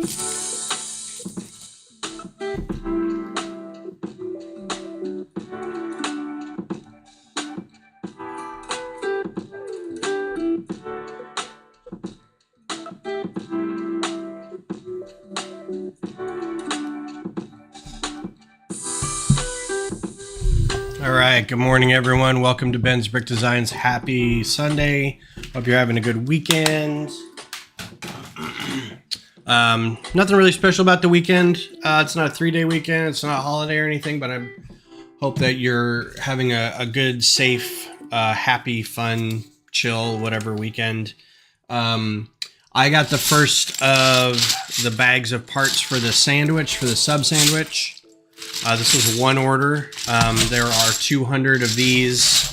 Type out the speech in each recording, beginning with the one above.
All right, good morning, everyone. Welcome to Ben's Brick Designs. Happy Sunday. Hope you're having a good weekend. Nothing really special about the weekend. It's not a 3-day weekend. It's not a holiday or anything, but I hope that you're having a good, safe, happy, fun, chill, whatever weekend. I got the first of the bags of parts for the sandwich, for the sub sandwich. This was one order. There are 200 of these.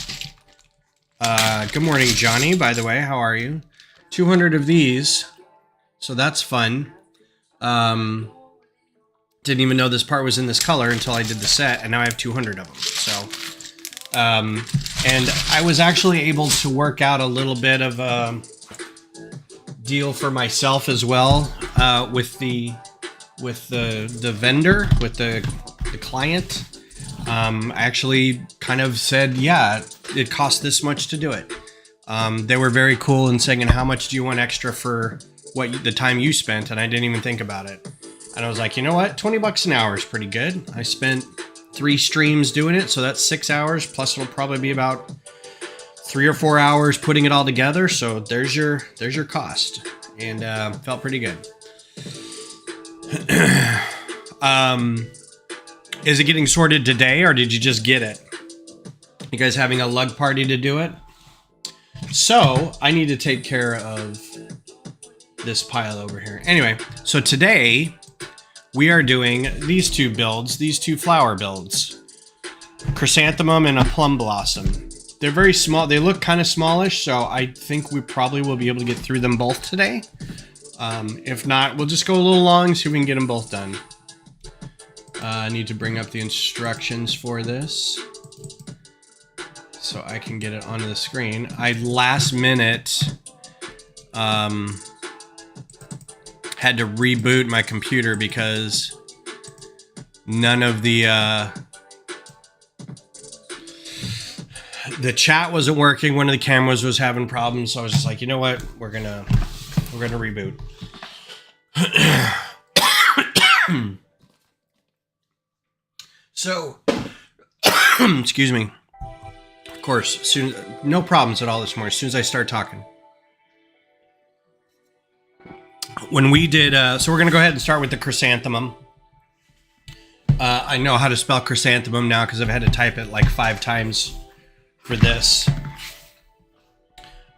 Good morning, Johnny, by the way. How are you? 200 of these. So that's fun. Didn't even know this part was in this color until I did the set, and now I have 200 of them. So, and I was actually able to work out a little bit of a deal for myself as well, with the vendor, with the client. I actually kind of said, yeah, it costs this much to do it. They were very cool in saying, and how much do you want extra for the time you spent? And I didn't even think about it. And I was like, you know what? 20 bucks an hour is pretty good. I spent 3 streams doing it. So that's 6 hours. Plus it'll probably be about 3 or 4 hours putting it all together. So there's your cost, and felt pretty good. Is it getting sorted today, or did you just get it? You guys having a lug party to do it? So I need to take care of this pile over here. Anyway, so today we are doing these two builds, these two flower builds. Chrysanthemum and a plum blossom. They're very small. They look kind of smallish, so I think we probably will be able to get through them both today. If not, we'll just go a little long, see if we can get them both done. I need to bring up the instructions for this so I can get it onto the screen. I last minute had to reboot my computer because none of the chat wasn't working. One of the cameras was having problems, so I was just like, you know what, we're gonna reboot. So, excuse me. Of course, no problems at all this morning. As soon as I start talking. When we did, so we're gonna go ahead and start with the chrysanthemum. I know how to spell chrysanthemum now because I've had to type it like 5 times for this.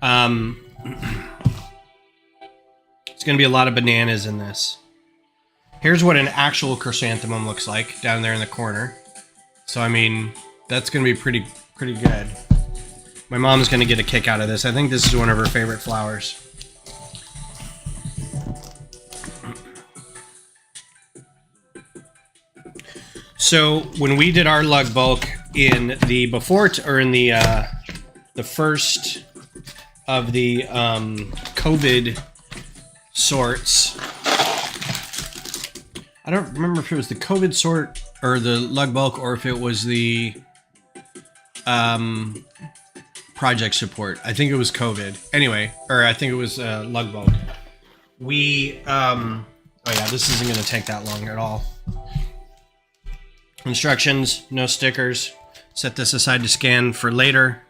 It's gonna be a lot of bananas in this. Here's what an actual chrysanthemum looks like down there in the corner. So, I mean, that's going to be pretty good. My mom's going to get a kick out of this. I think this is one of her favorite flowers. So, when we did our lug bulk in the the first of the COVID sorts, I don't remember if it was the COVID sort or the lug bulk, or if it was the project support. I think it was COVID. Anyway, or I think it was lug bulk. We, oh yeah, this isn't going to take that long at all. Instructions, no stickers. Set this aside to scan for later.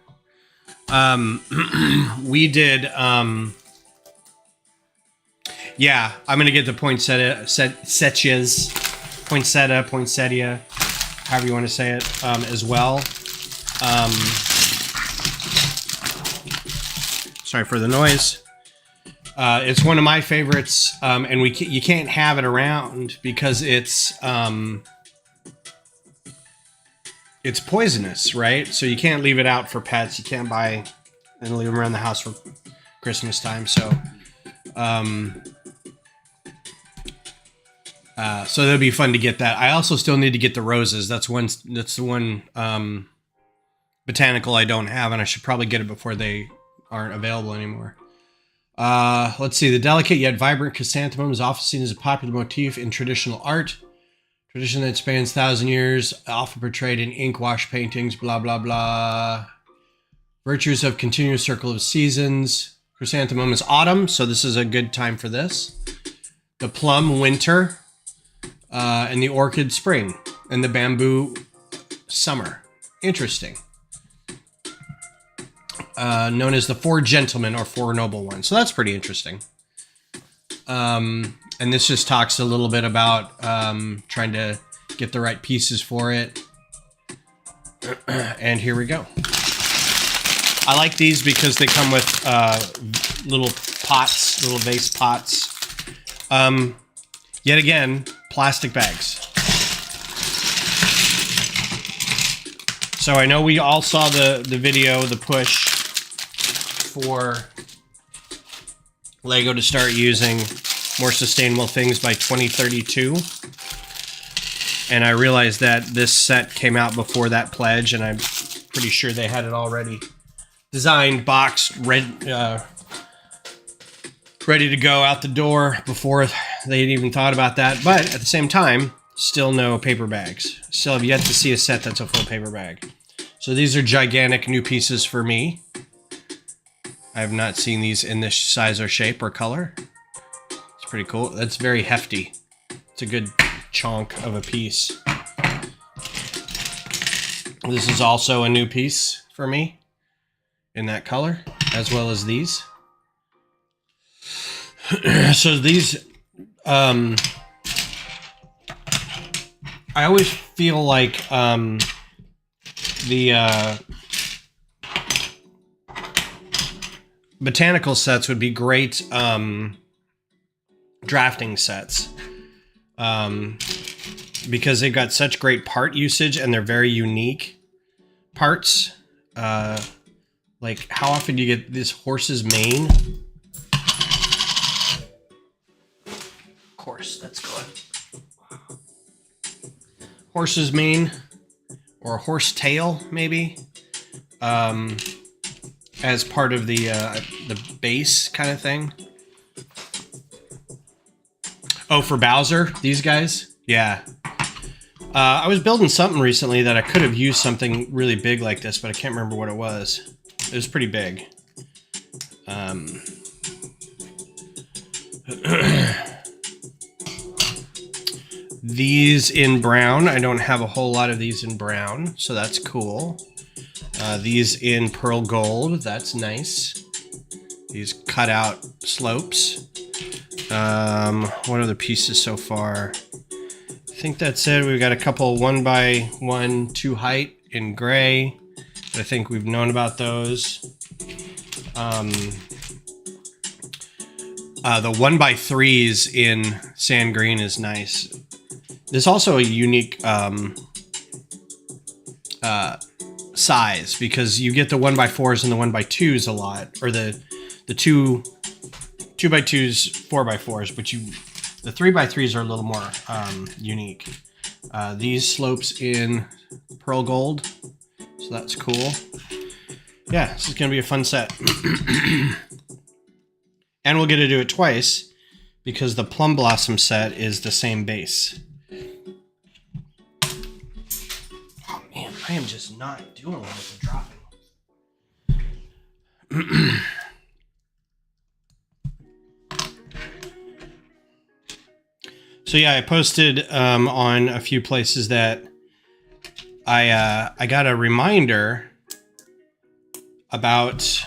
We did, yeah, I'm going to get the poinsettia, however you want to say it, as well. Sorry for the noise. It's one of my favorites, and you can't have it around because it's poisonous, right? So you can't leave it out for pets. You can't buy and leave them around the house for Christmas time. So, so that'd be fun to get that. I also still need to get the roses. That's the one botanical I don't have, and I should probably get it before they aren't available anymore. Let's see. The delicate yet vibrant chrysanthemum is often seen as a popular motif in traditional art. Tradition that spans 1,000 years, often portrayed in ink wash paintings, blah, blah, blah. Virtues of continuous circle of seasons. Chrysanthemum is autumn, so this is a good time for this. The plum, winter. And the orchid, spring. And the bamboo, summer. Interesting. Known as the Four Gentlemen or Four Noble Ones. So that's pretty interesting. And this just talks a little bit about trying to get the right pieces for it. And here we go. I like these because they come with little pots, little vase pots. Yet again, plastic bags. So I know we all saw the video, the push for Lego to start using more sustainable things by 2032. And I realized that this set came out before that pledge, and I'm pretty sure they had it already designed, boxed, ready to go out the door before they'd even thought about that. But at the same time, still no paper bags. Still have yet to see a set that's a full paper bag. So these are gigantic new pieces for me. I have not seen these in this size or shape or color. It's pretty cool. That's very hefty. It's a good chunk of a piece. This is also a new piece for me in that color, as well as these. So these, I always feel like the botanical sets would be great drafting sets, because they've got such great part usage and they're very unique parts. Like, how often do you get this horse's mane? Of course, that's good. Horse's mane, or a horse tail, maybe, as part of the base kind of thing. Oh, for Bowser, these guys? Yeah. I was building something recently that I could have used something really big like this, but I can't remember what it was. It was pretty big. These in brown. I don't have a whole lot of these in brown, so that's cool. These in pearl gold. That's nice. These cut out slopes. What other pieces so far? I think that's it. We've got a couple 1x1 2 height in gray. I think we've known about those. The 1x3s in sand green is nice. There's also a unique size, because you get the 1x4s and the 1x2s a lot, or the 2x2s, 4x4s, but the 3x3s are a little more unique. These slopes in pearl gold, so that's cool. Yeah, this is gonna be a fun set. And we'll get to do it twice because the Plum Blossom set is the same base. Oh man, I am just not doing well with the dropping. So yeah, I posted on a few places that I got a reminder about,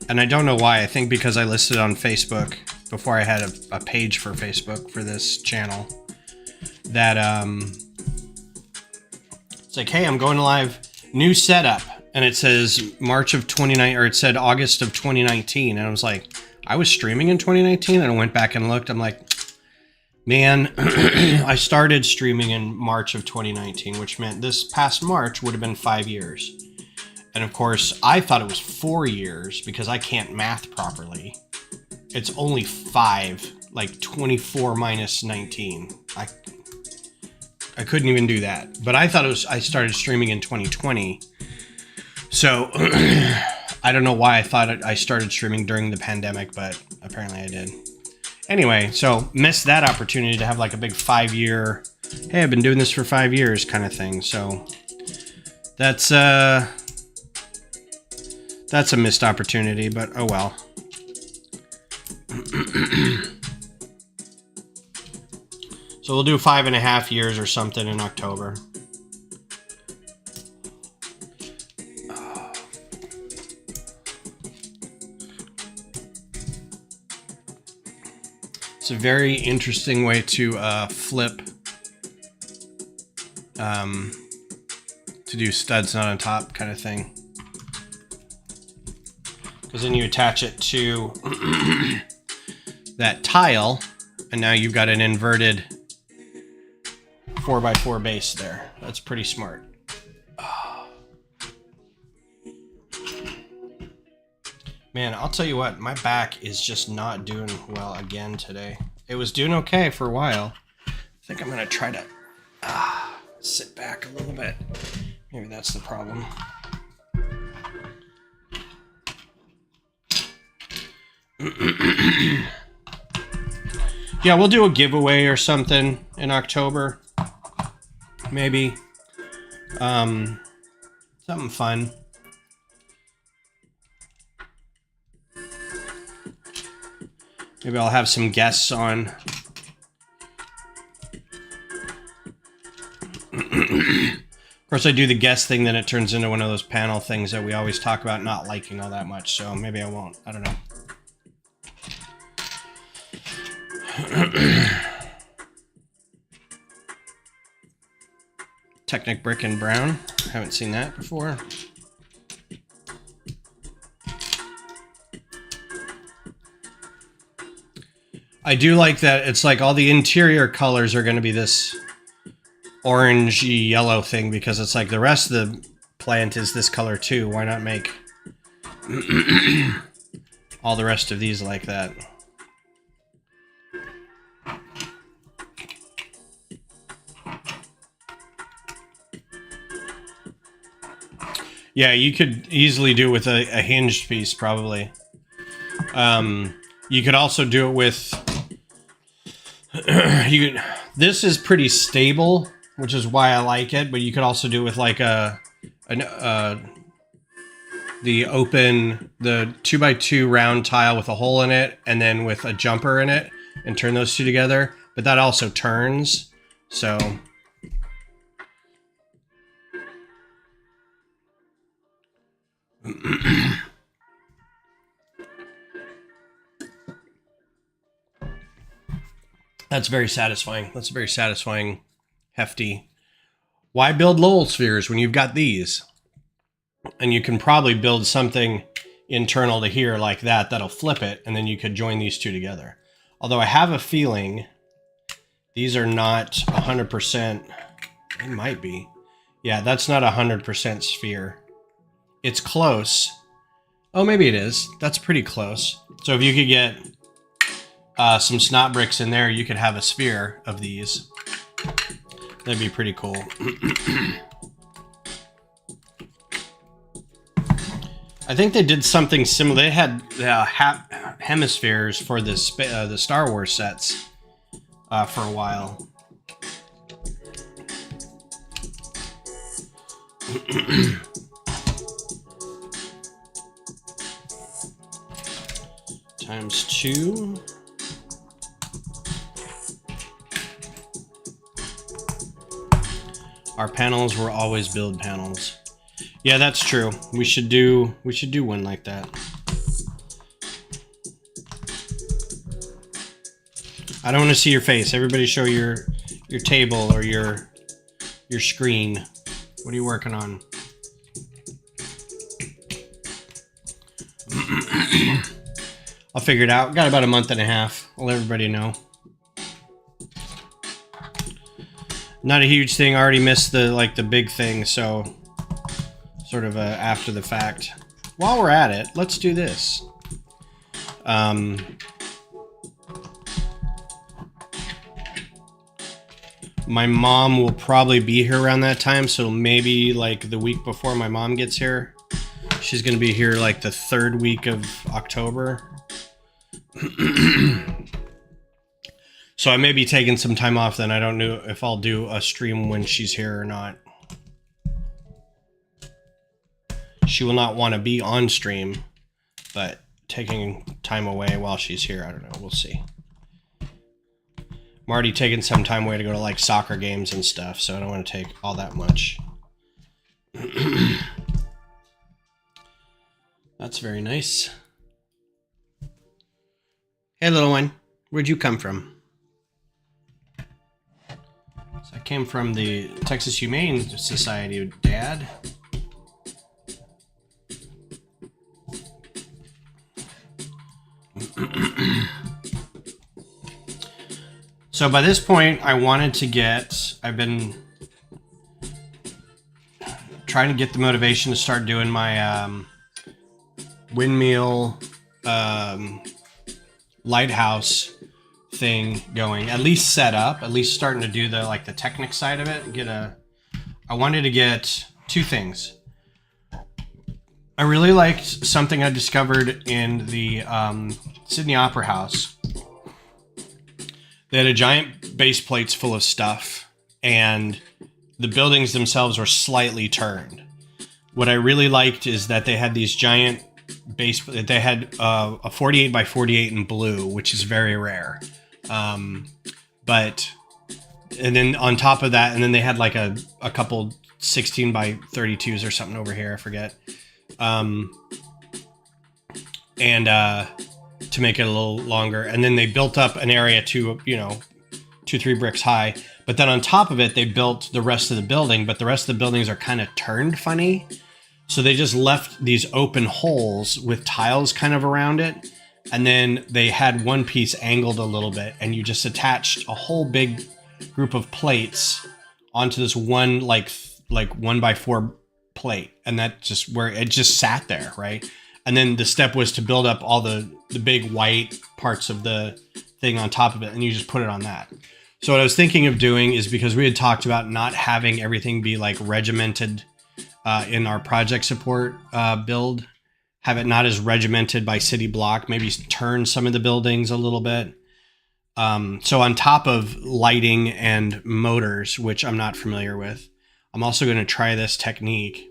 and I don't know why. I think because I listed on Facebook before I had a page for Facebook for this channel, that it's like, hey, I'm going live, new setup, and it says March of 2019, or it said August of 2019, and I was like, I was streaming in 2019, and I went back and looked. I'm like, man, I started streaming in March of 2019, which meant this past March would have been 5 years. And of course, I thought it was 4 years because I can't math properly. It's only 5, like 24 minus 19. I couldn't even do that. But I thought I started streaming in 2020. So I I don't know why I thought I started streaming during the pandemic, but apparently I did. Anyway, so missed that opportunity to have like a big 5-year, hey, I've been doing this for 5 years kind of thing. So that's a missed opportunity, but oh well. So we'll do 5.5 years or something in October. It's a very interesting way to flip, to do studs not on top kind of thing. Because then you attach it to that tile, and now you've got an inverted 4x4 base there. That's pretty smart. Man, I'll tell you what, my back is just not doing well again today. It was doing okay for a while. I think I'm gonna try to sit back a little bit. Maybe that's the problem. Yeah, we'll do a giveaway or something in October. Maybe. Something fun. Maybe I'll have some guests on. Of course, I do the guest thing, then it turns into one of those panel things that we always talk about not liking all that much, so maybe I won't. I don't know. Technic Brick and Brown. Haven't seen that before. I do like that it's like all the interior colors are going to be this orangey yellow thing, because it's like the rest of the plant is this color too. Why not make all the rest of these like that? Yeah, you could easily do it with a hinged piece, probably. You could also do it with... This is pretty stable, which is why I like it, but you could also do it with like the 2x2 round tile with a hole in it, and then with a jumper in it, and turn those two together. But that also turns, so... That's very satisfying. That's a very satisfying, hefty. Why build Lowell spheres when you've got these? And you can probably build something internal to here like that that'll flip it, and then you could join these two together. Although I have a feeling these are not 100%. It might be. Yeah, that's not 100% sphere. It's close. Oh, maybe it is. That's pretty close. So if you could get some snot bricks in there, you could have a sphere of these. That'd be pretty cool. I think they did something similar. They had hemispheres for the Star Wars sets for a while. ×2. Our panels were always build panels. Yeah, that's true. We should do one like that. I don't want to see your face. Everybody show your table or your screen. What are you working on? I'll figure it out. Got about a month and a half. I'll let everybody know. Not a huge thing. I already missed the big thing, so sort of after the fact. While we're at it, let's do this. My mom will probably be here around that time, so maybe like the week before my mom gets here, She's going to be here like the 3rd week of October. So I may be taking some time off then. I don't know if I'll do a stream when she's here or not. She will not want to be on stream, but taking time away while she's here, I don't know. We'll see. I'm already taking some time away to go to like soccer games and stuff, so I don't want to take all that much. That's very nice. Hey, little one. Where'd you come from? So I came from the Texas Humane Society, Dad. So by this point, I wanted to get... I've been trying to get the motivation to start doing my windmill lighthouse thing going, at least set up, at least starting to do the like the technic side of it. I wanted to get 2 things. I really liked something I discovered in the Sydney Opera House. They had a giant base plates full of stuff, and the buildings themselves were slightly turned. What I really liked is that they had these giant base. They had a 48 by 48 in blue, which is very rare. And then on top of that, and then they had like a couple 16 by 32s or something over here. I forget. To make it a little longer. And then they built up an area to, 2-3 bricks high. But then on top of it, they built the rest of the building, but the rest of the buildings are kind of turned funny. So they just left these open holes with tiles kind of around it. And then they had one piece angled a little bit, and you just attached a whole big group of plates onto this one, like 1x4 plate. And that just where it just sat there. Right. And then the step was to build up all the big white parts of the thing on top of it. And you just put it on that. So what I was thinking of doing is, because we had talked about not having everything be like regimented in our project support build, have it not as regimented by city block, maybe turn some of the buildings a little bit. So on top of lighting and motors, which I'm not familiar with, I'm also going to try this technique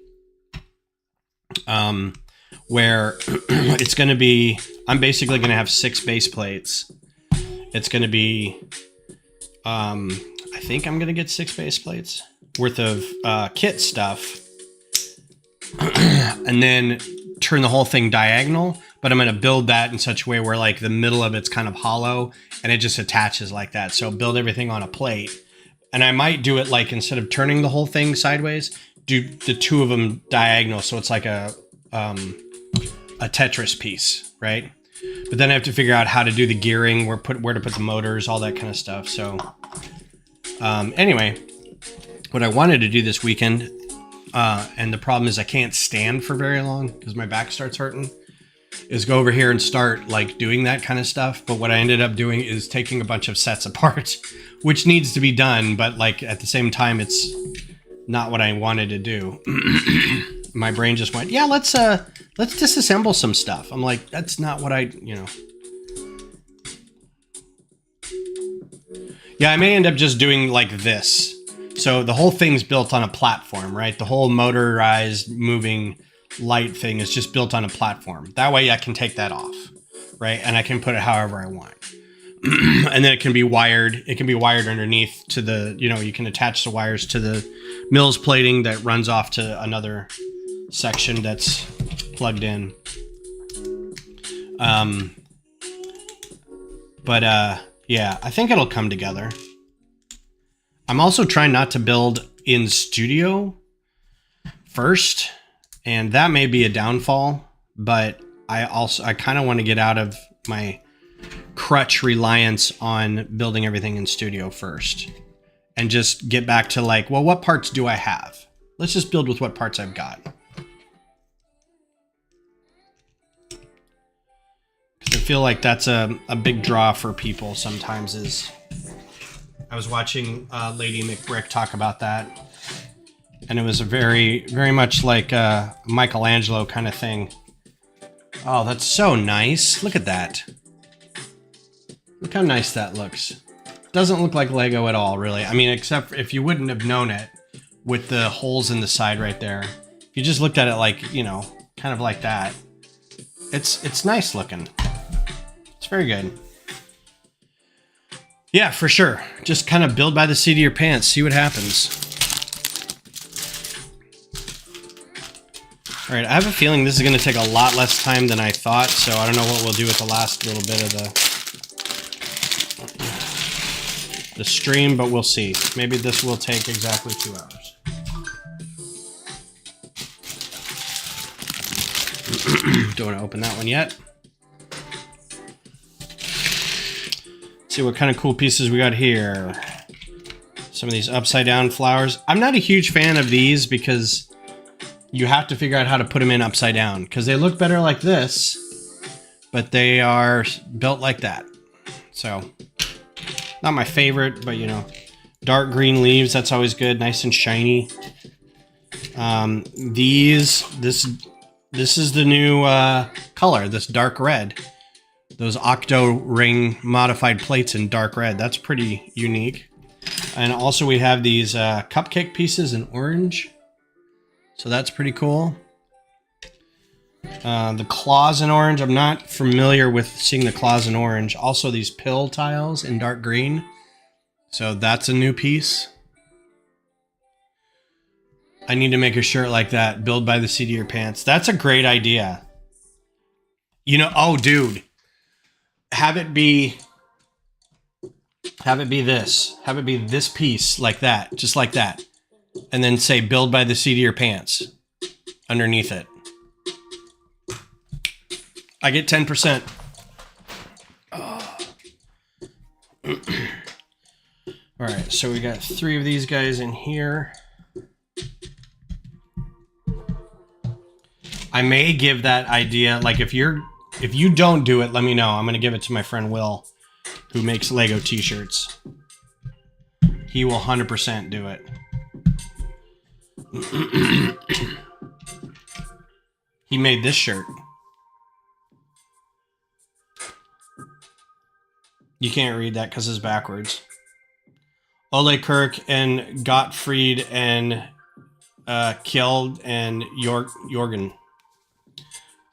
where it's going to be, I'm basically going to have 6 base plates. It's going to be, I think I'm going to get 6 base plates worth of kit stuff, and then turn the whole thing diagonal. But I'm going to build that in such a way where like the middle of it's kind of hollow and it just attaches like that. So build everything on a plate. And I might do it like, instead of turning the whole thing sideways, do the 2 of them diagonal. So it's like a Tetris piece, right? But then I have to figure out how to do the gearing, where to put the motors, all that kind of stuff. So anyway, what I wanted to do this weekend, and the problem is I can't stand for very long because my back starts hurting, is go over here and start like doing that kind of stuff. But what I ended up doing is taking a bunch of sets apart, which needs to be done. But like at the same time, it's not what I wanted to do. My brain just went, yeah, let's disassemble some stuff. I'm like, that's not what Yeah, I may end up just doing like this. So the whole thing's built on a platform, right? The whole motorized moving light thing is just built on a platform. That way I can take that off, right? And I can put it however I want. And then it can be wired. It can be wired underneath to the, you can attach the wires to the Mills plating that runs off to another section that's plugged in. Yeah, I think it'll come together. I'm also trying not to build in studio first, and that may be a downfall, but I kind of want to get out of my crutch reliance on building everything in studio first and just get back to like, well, what parts do I have? Let's just build with what parts I've got. Because I feel like that's a big draw for people sometimes. Is I was watching Lady McBrick talk about that, And it was a very much like a Michelangelo kind of thing. Oh, that's so nice. Look at that. Look how nice that looks. Doesn't look like Lego at all, really. I mean, except if you wouldn't have known it with the holes in the side right there. If you just looked at it like, you know, kind of like that. It's nice looking. It's very good. Yeah, for sure. Just kind of build by the seat of your pants. See what happens. All right, I have a feeling this is going to take a lot less time than I thought, so I don't know what we'll do with the last little bit of the stream, but we'll see. Maybe this will take exactly 2 hours. Don't want to open that one yet. See what kind of cool pieces we got here. Some of these upside down flowers. I'm not a huge fan of these because you have to figure out how to put them in upside down because they look better like this, but they are built like that. So not my favorite, but you know, dark green leaves. That's always good. Nice and shiny. This is the new color, this dark red. Those octo ring modified plates in dark red. That's pretty unique. And also we have these cupcake pieces in orange. So that's pretty cool. The claws in orange. I'm not familiar with seeing the claws in orange. Also these pill tiles in dark green. So that's a new piece. I need to make a shirt like that. Build by the seat of your pants. That's a great idea. You know, oh dude. Have it be this. Have it be this piece like that. Just like that. And then say build by the seat of your pants underneath it. I get 10%. Oh. All right, so we got 3 of these guys in here. I may give that idea, like if you don't do it, let me know. I'm going to give it to my friend Will, who makes Lego t-shirts. He will 100% do it. He made this shirt. You can't read that because it's backwards. Ole Kirk and Gottfried and Kjeld and Jorgen.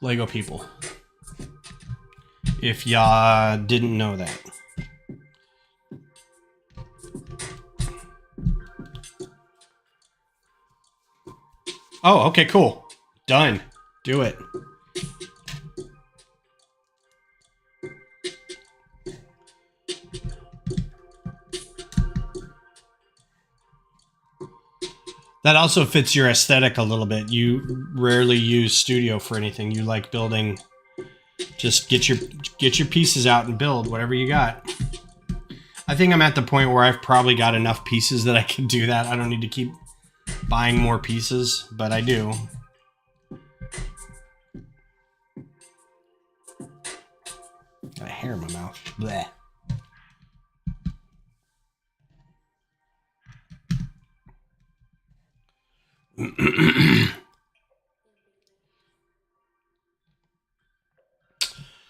Lego people. If y'all didn't know that. Oh, okay, cool. Done. Do it. That also fits your aesthetic a little bit. You rarely use Studio for anything. You like building. Just get your pieces out and build whatever you got. I think I'm at the point where I've probably got enough pieces that I can do that. I don't need to keep buying more pieces, but I do. Got a hair in my mouth. Bleh.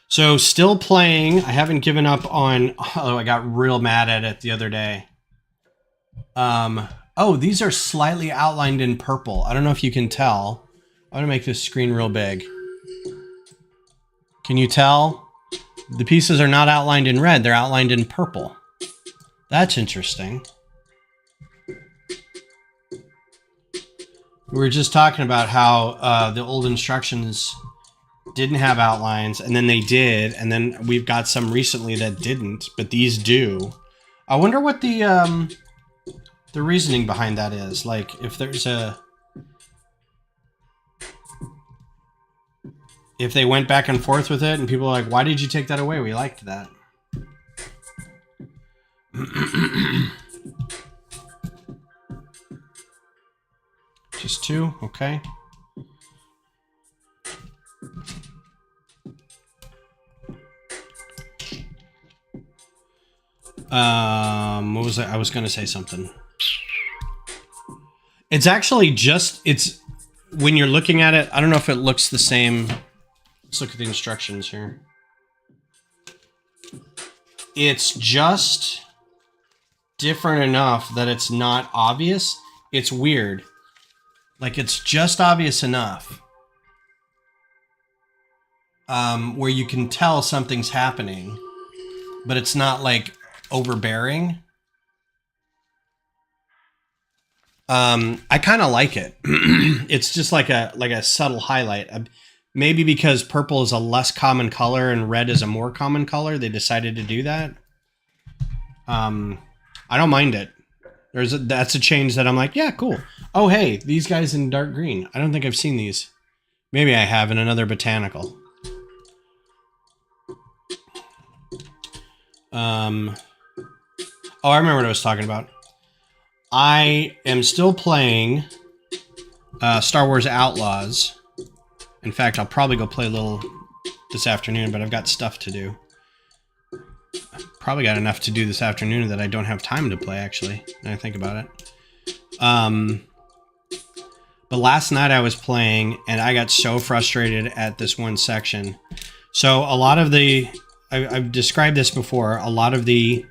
So still playing. I haven't given up on, oh, I got real mad at it the other day. Oh, these are slightly outlined in purple. I don't know if you can tell. I'm gonna make this screen real big. Can you tell? The pieces are not outlined in red, they're outlined in purple. That's interesting. We were just talking about how the old instructions didn't have outlines, and then they did, and then we've got some recently that didn't, but these do. I wonder what the reasoning behind that is. Like, if there's a... If they went back and forth with it, and people are like, why did you take that away? We liked that. Just 2? Okay. What was I was going to say something. It's actually just, it's, when you're looking at it, I don't know if it looks the same. Let's look at the instructions here. It's just different enough that it's not obvious. It's weird. Like, it's just obvious enough where you can tell something's happening, but it's not like overbearing. I kind of like it. It's just like a subtle highlight. Maybe because purple is a less common color and red is a more common color, they decided to do that. I don't mind it. That's a change that I'm like, yeah, cool. Oh, hey, these guys in dark green. I don't think I've seen these. Maybe I have in another botanical. Oh, I remember what I was talking about. I am still playing Star Wars Outlaws. In fact, I'll probably go play a little this afternoon, but I've got stuff to do. Probably got enough to do this afternoon that I don't have time to play, actually, when I think about it. But last night I was playing, and I got so frustrated at this one section. So a lot of the... I've described this before. A lot of the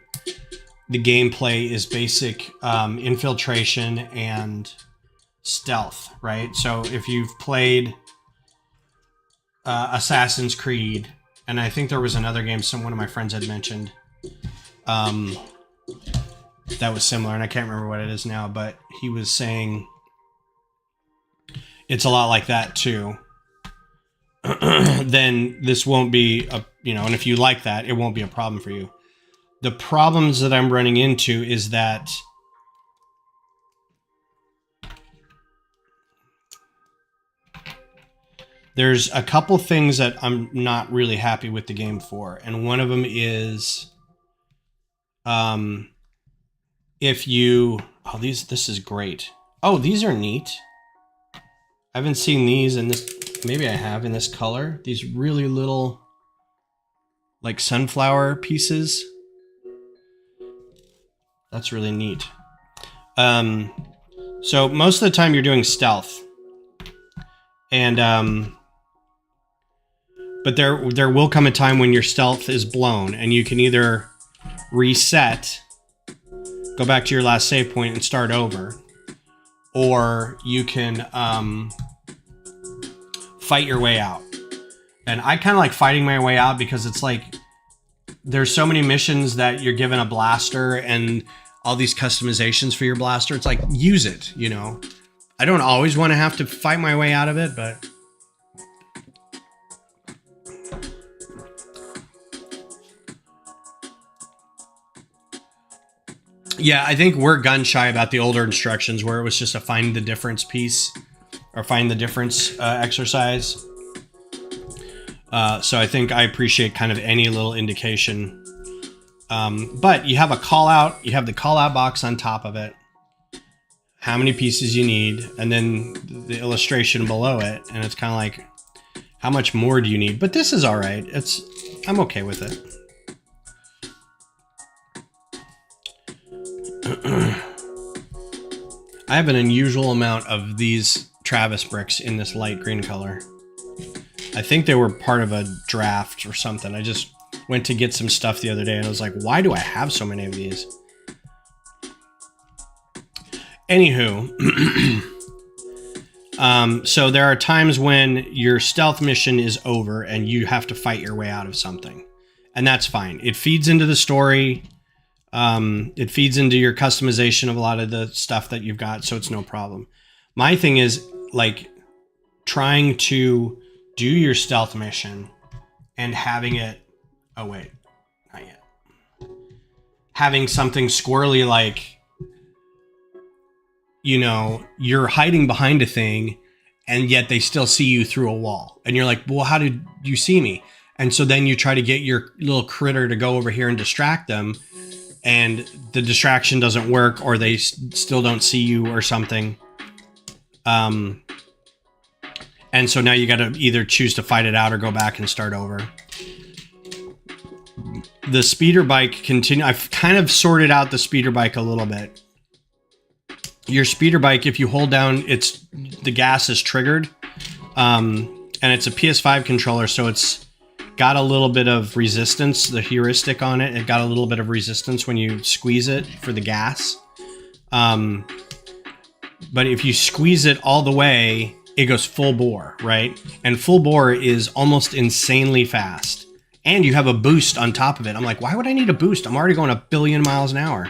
gameplay is basic infiltration and stealth, right? So if you've played Assassin's Creed, and I think there was another game one of my friends had mentioned that was similar, and I can't remember what it is now, but he was saying it's a lot like that too. Then this won't be and if you like that, it won't be a problem for you. The problems that I'm running into is that there's a couple things that I'm not really happy with the game for. And one of them is if you... Oh, this is great. Oh, these are neat. I haven't seen these in this... Maybe I have in this color. These really little, like, sunflower pieces. That's really neat. So most of the time you're doing stealth. And, but there will come a time when your stealth is blown, and you can either reset, go back to your last save point and start over, or you can fight your way out. And I kind of like fighting my way out because it's like there's so many missions that you're given a blaster and all these customizations for your blaster. It's like, use it, you know. I don't always want to have to fight my way out of it, but yeah, I think we're gun shy about the older instructions where it was just a find the difference piece or find the difference exercise. So I think I appreciate kind of any little indication. But you have a call out, you have the call out box on top of it, how many pieces you need, and then the illustration below it. And it's kind of like, how much more do you need? But this is all right. I'm okay with it. I have an unusual amount of these Travis bricks in this light green color. I think they were part of a draft or something. I just went to get some stuff the other day and I was like, why do I have so many of these? Anywho, so there are times when your stealth mission is over and you have to fight your way out of something. And that's fine. It feeds into the story. It feeds into your customization of a lot of the stuff that you've got, so it's no problem. My thing is, like, trying to do your stealth mission and having it... Oh, wait. Not yet. Having something squirrely like, you know, you're hiding behind a thing and yet they still see you through a wall. And you're like, well, how did you see me? And so then you try to get your little critter to go over here and distract them, and the distraction doesn't work, or they still don't see you or something. And so now you got to either choose to fight it out or go back and start over. The speeder bike I've kind of sorted out the speeder bike a little bit. your speeder bike, if you hold down, the gas is triggered, and it's a PS5 controller, so it's got a little bit of resistance. The heuristic on it got a little bit of resistance when you squeeze it for the gas. But if you squeeze it all the way, it goes full bore, right? And full bore is almost insanely fast. And you have a boost on top of it. I'm like, why would I need a boost? I'm already going a billion miles an hour.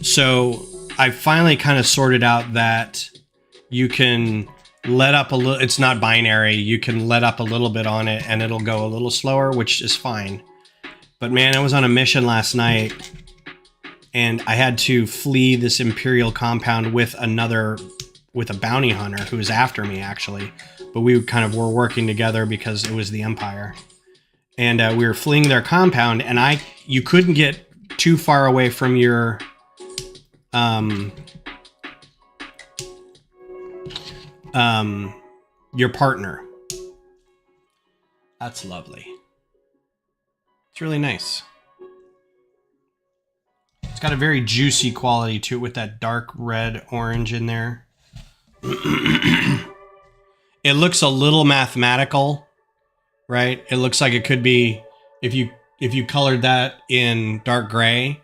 So I finally kind of sorted out that you can let up a little. It's not binary. You can let up a little bit on it and it'll go a little slower, which is fine. But man, I was on a mission last night and I had to flee this Imperial compound with a bounty hunter who was after me, actually. But we kind of were working together because it was the Empire. And we were fleeing their compound, and you couldn't get too far away from your partner. That's lovely. It's really nice. It's got a very juicy quality to it with that dark red orange in there. It looks a little mathematical, right? It looks like it could be, if you colored that in dark gray,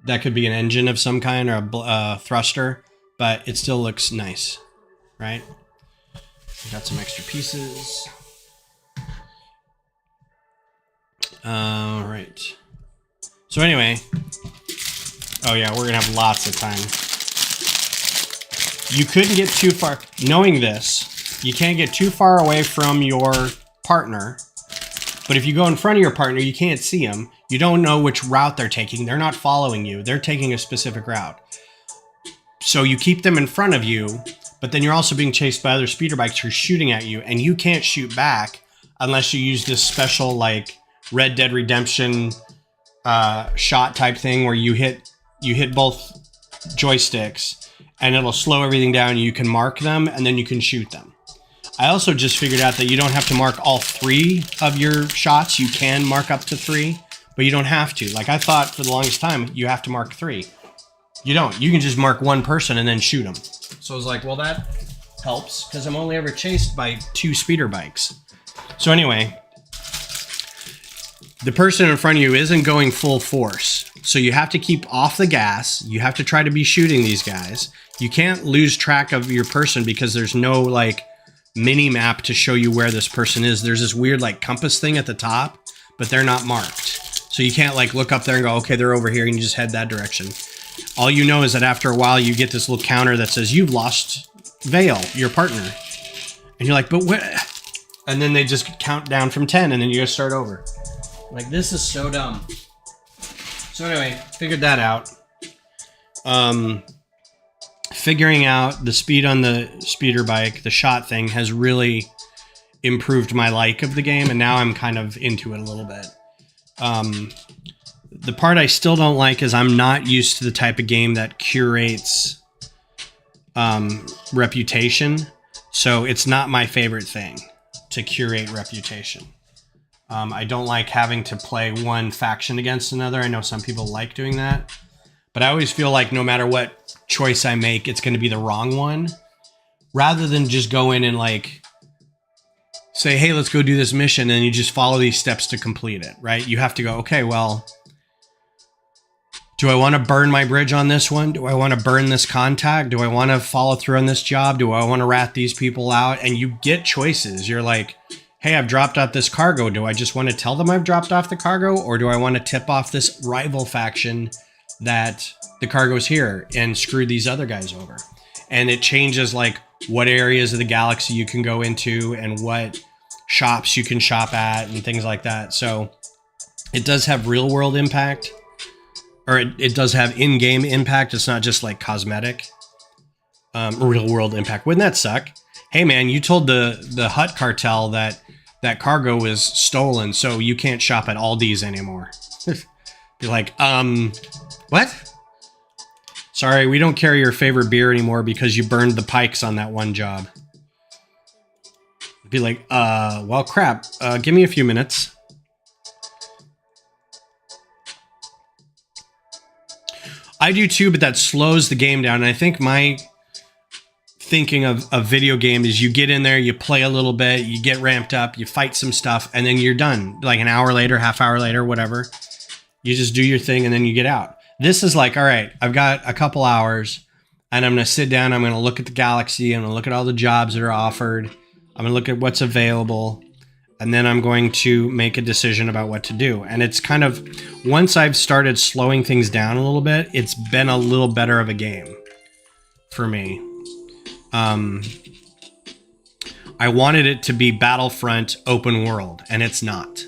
that could be an engine of some kind or a thruster, but it still looks nice, right? Got some extra pieces. All right. So anyway, oh yeah, we're gonna have lots of time. You couldn't get too far. Knowing this, you can't get too far away from your partner. But if you go in front of your partner, you can't see them. You don't know which route they're taking. They're not following you. They're taking a specific route. So you keep them in front of you, but then you're also being chased by other speeder bikes who are shooting at you, and you can't shoot back unless you use this special like Red Dead Redemption shot type thing where you hit both joysticks and it'll slow everything down. You can mark them and then you can shoot them. I also just figured out that you don't have to mark all 3 of your shots. You can mark up to 3, but you don't have to. Like I thought for the longest time, you have to mark 3. You don't. You can just mark one person and then shoot them. So I was like, well, that helps because I'm only ever chased by 2 speeder bikes. So anyway, the person in front of you isn't going full force. So you have to keep off the gas. You have to try to be shooting these guys. You can't lose track of your person because there's no like mini map to show you where this person is. There's this weird like compass thing at the top, but they're not marked. So you can't like look up there and go, okay, they're over here, and you just head that direction. All you know is that after a while you get this little counter that says you've lost Vale, your partner. And you're like, but what? And then they just count down from 10 and then you gotta start over. Like, this is so dumb. So anyway, figured that out. Figuring out the speed on the speeder bike, the shot thing, has really improved my like of the game, and now I'm kind of into it a little bit. The part I still don't like is I'm not used to the type of game that curates reputation. So it's not my favorite thing to curate reputation. I don't like having to play one faction against another. I know some people like doing that, but I always feel like no matter what choice I make, it's going to be the wrong one, rather than just go in and like say, hey, let's go do this mission. And you just follow these steps to complete it, right? You have to go, okay, well, do I want to burn my bridge on this one? Do I want to burn this contact? Do I want to follow through on this job? Do I want to rat these people out? And you get choices. You're like, hey, I've dropped off this cargo. Do I just want to tell them I've dropped off the cargo? Or do I want to tip off this rival faction that the cargo's here and screw these other guys over? And it changes like what areas of the galaxy you can go into and what shops you can shop at and things like that. So it does have real world impact, or it does have in-game impact. It's not just like cosmetic real world impact. Wouldn't that suck? Hey man, you told the Hutt cartel that cargo was stolen, so you can't shop at Aldi's anymore. Be like, what? Sorry, we don't carry your favorite beer anymore because you burned the pikes on that one job. Be like, well, crap. Give me a few minutes. I do too, but that slows the game down. And I think my thinking of a video game is you get in there, you play a little bit, you get ramped up, you fight some stuff, and then you're done. Like an hour later, half hour later, whatever. You just do your thing and then you get out. This is like, all right, I've got a couple hours and I'm going to sit down. I'm going to look at the galaxy. I'm going to look at all the jobs that are offered. I'm going to look at what's available. And then I'm going to make a decision about what to do. And it's kind of, once I've started slowing things down a little bit, it's been a little better of a game for me. I wanted it to be Battlefront open world, and it's not.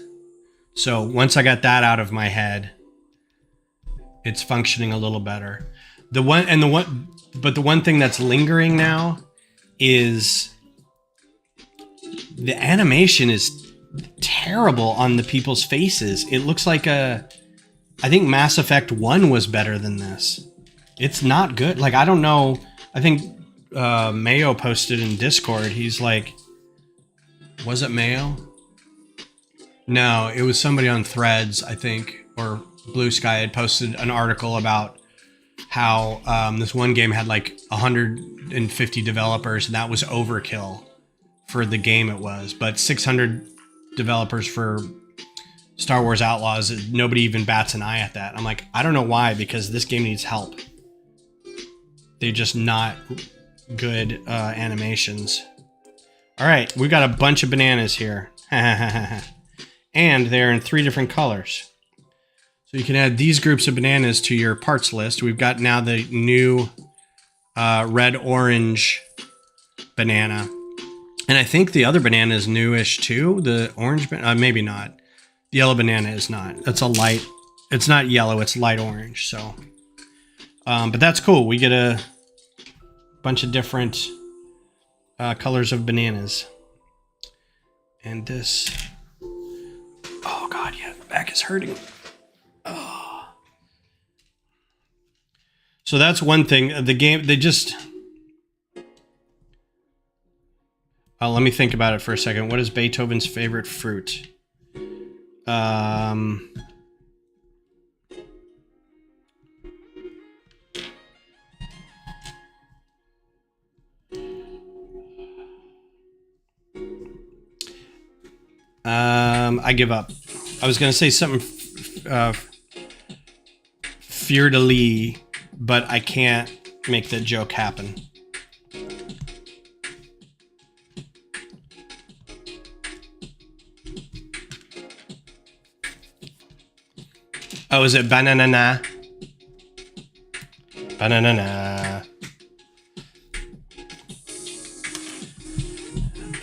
So once I got that out of my head, it's functioning a little better. The one thing that's lingering now is the animation is terrible on the people's faces. It looks like I think Mass Effect 1 was better than this. It's not good. Like, I don't know. I think Mayo posted in Discord. He's like, was it Mayo? No, it was somebody on Threads, I think, or Blue Sky had posted an article about how this one game had like 150 developers, and that was overkill for the game it was. But 600 developers for Star Wars Outlaws, nobody even bats an eye at that. I'm like, I don't know why, because this game needs help. They're just not good animations. All right, we've got a bunch of bananas here. And they're in 3 different colors. So you can add these groups of bananas to your parts list. We've got now the new red-orange banana. And I think the other banana is newish too. The orange, maybe not. The yellow banana is not. That's a light, it's not yellow, it's light orange. So, but that's cool. We get a bunch of different colors of bananas. And this, oh God, yeah, the back is hurting. Oh. So that's one thing. The game, they just, let me think about it for a second. What is Beethoven's favorite fruit? I give up. I was going to say something fleur-de-lis, but I can't make the joke happen. Oh, is it banana? Banana.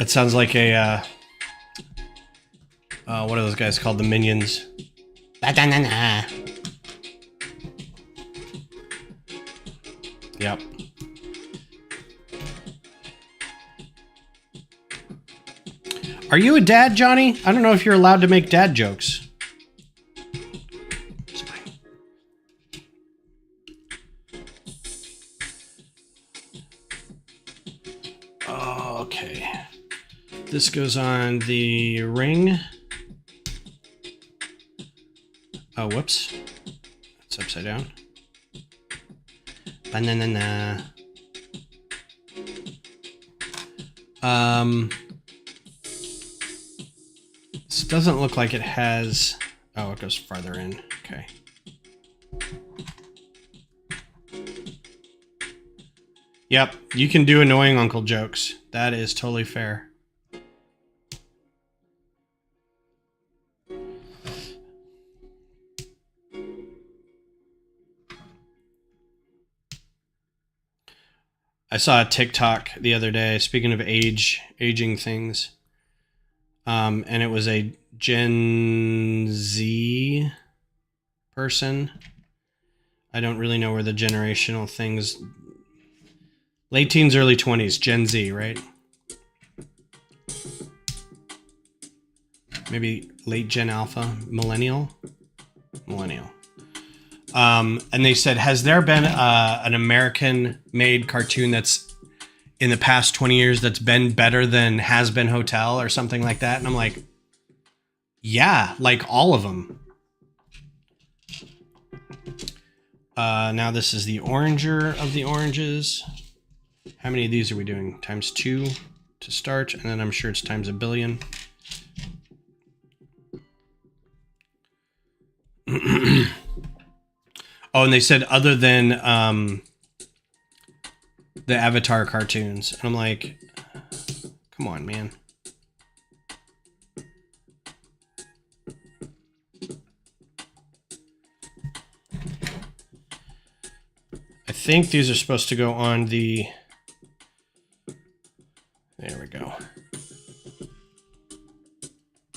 It sounds like a, what are those guys called? The Minions. Banana. Yep. Are you a dad, Johnny? I don't know if you're allowed to make dad jokes. Okay. This goes on the ring. Oh, whoops. It's upside down. Banana. This doesn't look like it has... Oh, it goes farther in. Okay. Yep, you can do annoying uncle jokes. That is totally fair. I saw a TikTok the other day, speaking of aging things, and it was a Gen Z person. I don't really know where the generational things... Late teens, early 20s, Gen Z, right? Maybe late Gen Alpha, millennial? Millennial. And they said, has there been an American-made cartoon that's in the past 20 years that's been better than Has Been Hotel or something like that? And I'm like, yeah, like all of them. Now this is the oranger of the oranges. How many of these are we doing? Times 2 to start, and then I'm sure it's times a billion. Oh, and they said other than the Avatar cartoons. And I'm like, come on, man. I think these are supposed to go on the... There we go.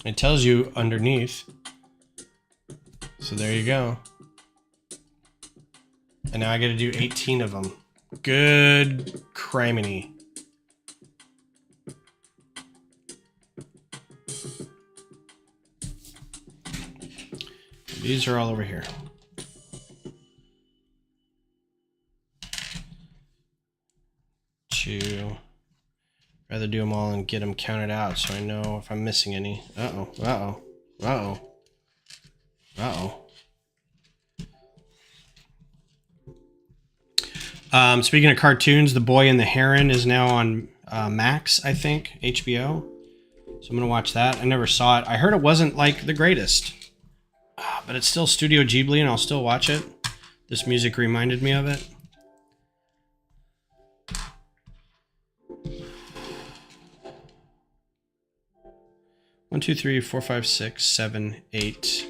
It tells you underneath. So there you go. And now I got to do 18 of them. Good criminy. These are all over here. Rather do them all and get them counted out so I know if I'm missing any. Uh-oh, uh-oh, uh-oh, uh-oh. Speaking of cartoons, The Boy and the Heron is now on Max, I think, HBO. So I'm going to watch that. I never saw it. I heard it wasn't, like, the greatest. But it's still Studio Ghibli, and I'll still watch it. This music reminded me of it. One, two, three, four, five, 6, 7, 8.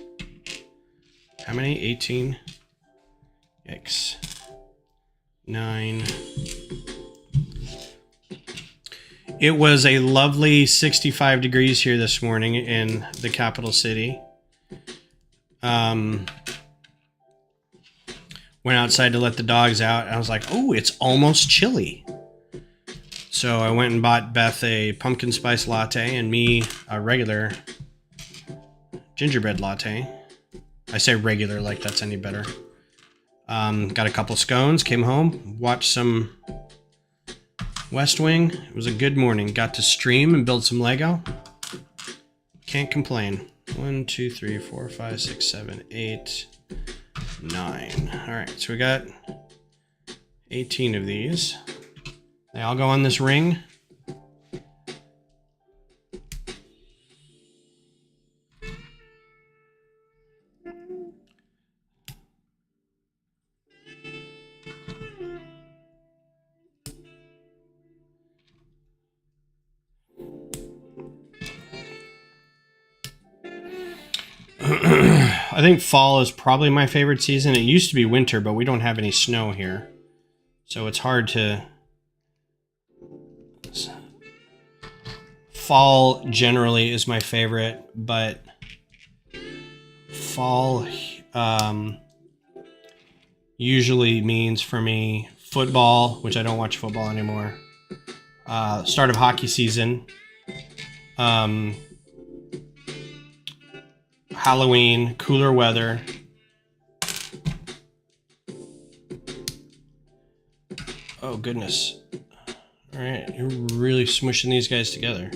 How many? 18. Yikes. 9. It was a lovely 65 degrees here this morning in the capital city. Went outside to let the dogs out. And I was like, oh, it's almost chilly. So I went and bought Beth a pumpkin spice latte and me a regular gingerbread latte. I say regular like that's any better. Got a couple scones, came home, watched some West Wing. It was a good morning. Got to stream and build some Lego. Can't complain. 1, 2, 3, 4, 5, 6, 7, 8, 9. All right, so we got 18 of these. They all go on this ring. I think fall is probably my favorite season. It used to be winter, but we don't have any snow here. So it's hard to... Fall generally is my favorite, but fall usually means for me football, which I don't watch football anymore. Start of hockey season. Halloween, cooler weather. Oh, goodness. All right, you're really smushing these guys together.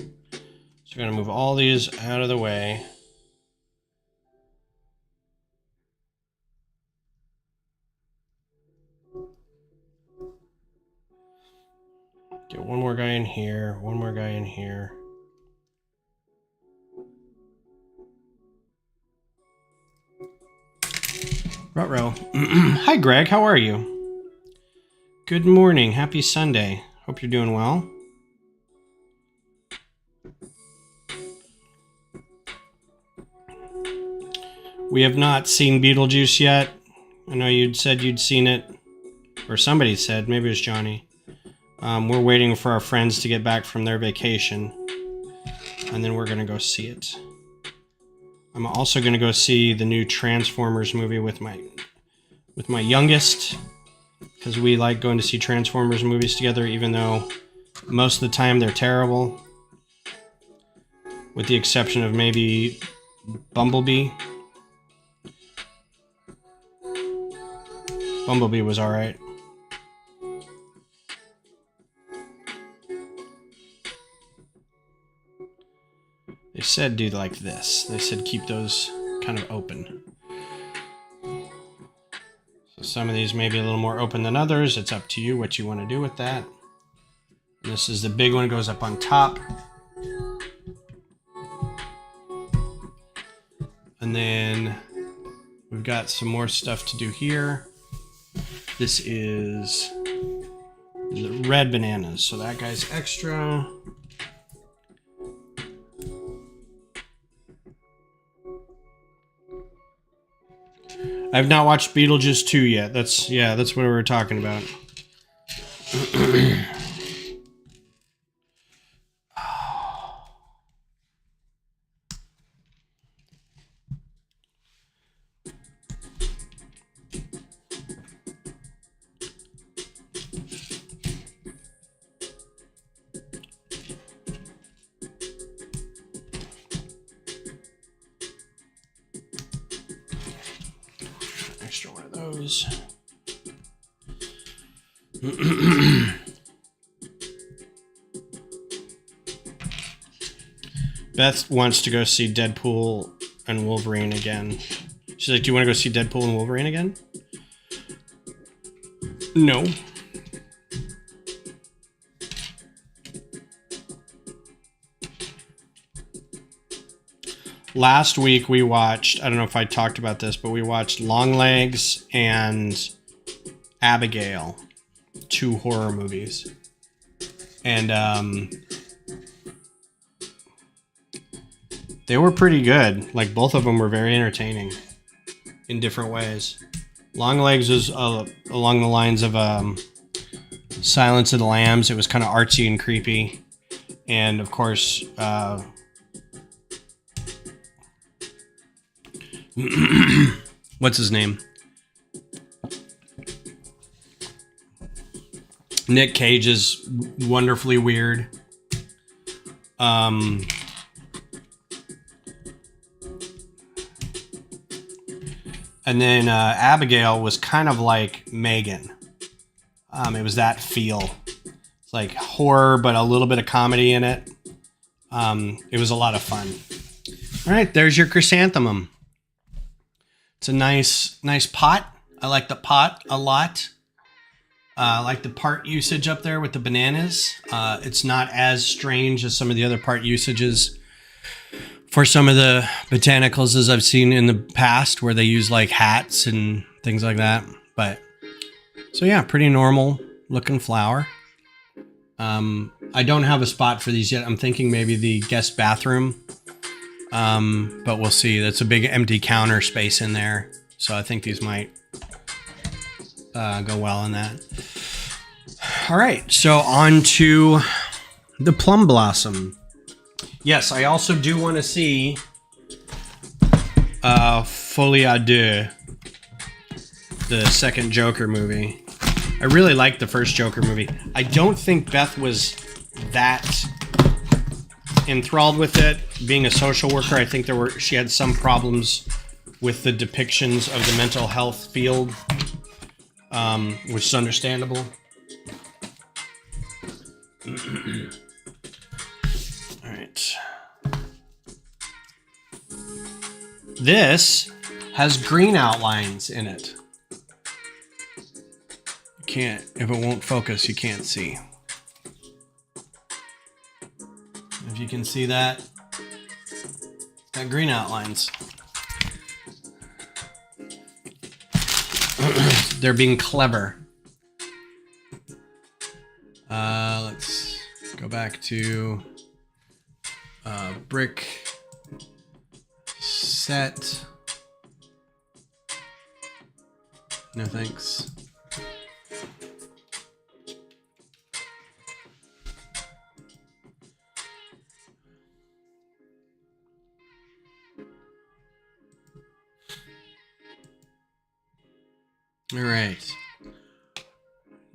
So we're going to move all these out of the way. Get one more guy in here, one more guy in here. Ruh-roh. Hi, Greg. How are you? Good morning. Happy Sunday. Hope you're doing well. We have not seen Beetlejuice yet. I know you'd said you'd seen it. Or somebody said. Maybe it was Johnny. We're waiting for our friends to get back from their vacation. And then we're going to go see it. I'm also going to go see the new Transformers movie with my youngest, because we like going to see Transformers movies together, even though most of the time they're terrible, with the exception of maybe Bumblebee. Bumblebee was all right. They said do like this. They said keep those kind of open. So Some of these may be a little more open than others. It's up to you what you want to do with that. And this is the big one, goes up on top. And then we've got some more stuff to do here. This is the red bananas, so that guy's extra. I've not watched Beetlejuice 2 yet. That's what we were talking about. Extra one of those. Beth wants to go see Deadpool and Wolverine again. She's like, do you want to go see Deadpool and Wolverine again? No. Last week we watched, I don't know if I talked about this, but we watched Longlegs and Abigail, 2 horror movies. And they were pretty good. Like, both of them were very entertaining in different ways. Longlegs was along the lines of Silence of the Lambs. It was kind of artsy and creepy. And of course, what's his name? Nick Cage is wonderfully weird. And then Abigail was kind of like Megan. It was that feel. It's like horror, but a little bit of comedy in it. It was a lot of fun. All right, there's your chrysanthemum. It's a nice pot. I like the pot a lot. I like the part usage up there with the bananas. It's not as strange as some of the other part usages for some of the botanicals as I've seen in the past, where they use like hats and things like that. But so yeah, pretty normal looking flower. I don't have a spot for these yet. I'm thinking maybe the guest bathroom. But we'll see. That's a big empty counter space in there. So I think these might go well in that. All right, so on to the plum blossom. Yes, I also do want to see Folie à Deux, the second Joker movie. I really liked the first Joker movie. I don't think Beth was that enthralled with it. Being a social worker, I think she had some problems with the depictions of the mental health field, which is understandable. All right. This has green outlines in it. You can't, if it won't focus, you can't see. If you can see that, got green outlines. They're being clever. Let's go back to brick set. No thanks. All right.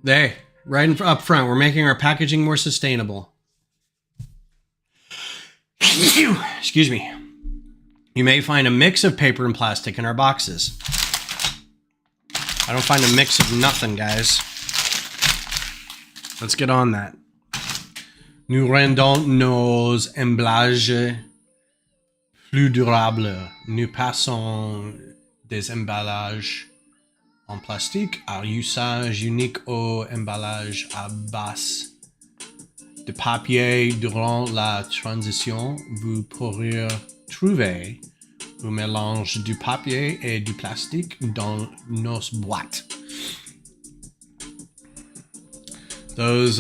There, right up front, we're making our packaging more sustainable. Excuse me. You may find a mix of paper and plastic in our boxes. I don't find a mix of nothing, guys. Let's get on that. Nous rendons nos emballages plus durables. Nous passons des emballages en plastique à usage unique au emballage à base de papier. Durant la transition, vous pourrez trouver un mélange du papier et du plastique dans nos boîtes. Those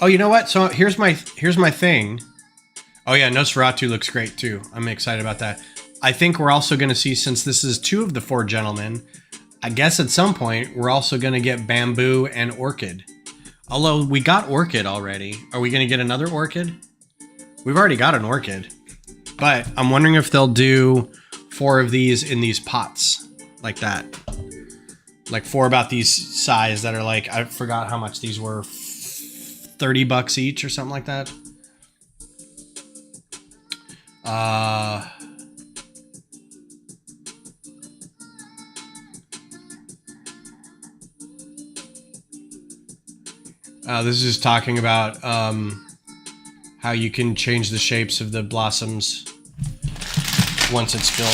oh, you know what? So here's my thing. Oh yeah, Nosferatu looks great too. I'm excited about that. I think we're also going to see, since this is 2 of the 4 gentlemen, I guess at some point we're also going to get bamboo and orchid. Although we got orchid already. Are we going to get another orchid? We've already got an orchid. But I'm wondering if they'll do 4 of these in these pots. Like that. Like 4 about these size that are like, I forgot how much these were. $30 each or something like that. This is talking about how you can change the shapes of the blossoms once it's built.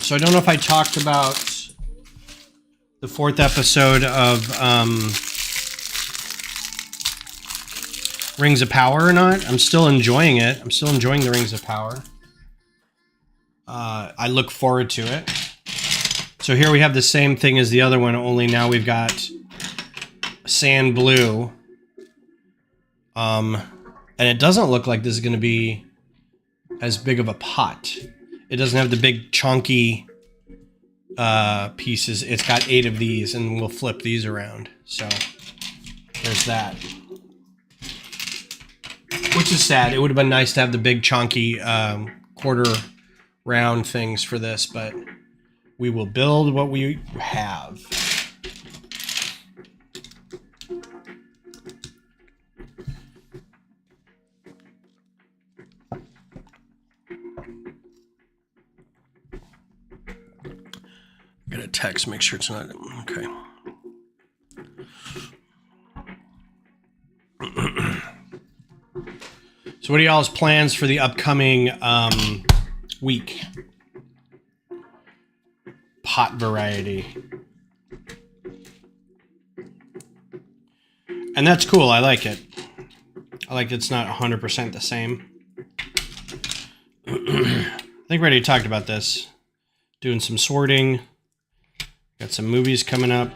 So I don't know if I talked about the 4th episode of Rings of Power or not. I'm still enjoying it. I'm still enjoying the Rings of Power. I look forward to it. So here we have the same thing as the other one, only now we've got sand blue. And it doesn't look like this is going to be as big of a pot. It doesn't have the big chunky pieces. It's got 8 of these, and we'll flip these around. So there's that. Which is sad. It would have been nice to have the big chunky quarter round things for this, but we will build what we have. I got a text, make sure it's not, okay. So what are y'all's plans for the upcoming week? Pot variety. And that's cool, I like it. I like it's not 100% the same. I think we already talked about this. Doing some sorting. Got some movies coming up.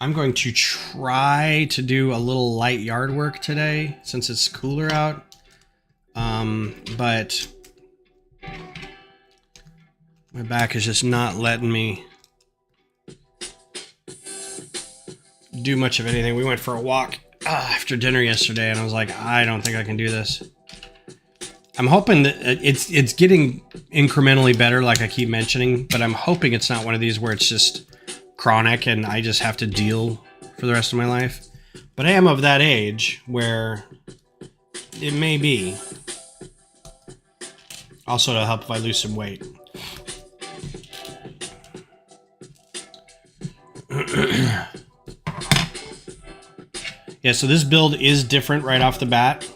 I'm going to try to do a little light yard work today since it's cooler out. But my back is just not letting me do much of anything. We went for a walk after dinner yesterday, and I was like, I don't think I can do this. I'm hoping that it's getting incrementally better, like I keep mentioning, but I'm hoping it's not one of these where it's just chronic and I just have to deal for the rest of my life. But I am of that age where it may be. Also, it'll help if I lose some weight. Yeah, so this build is different right off the bat.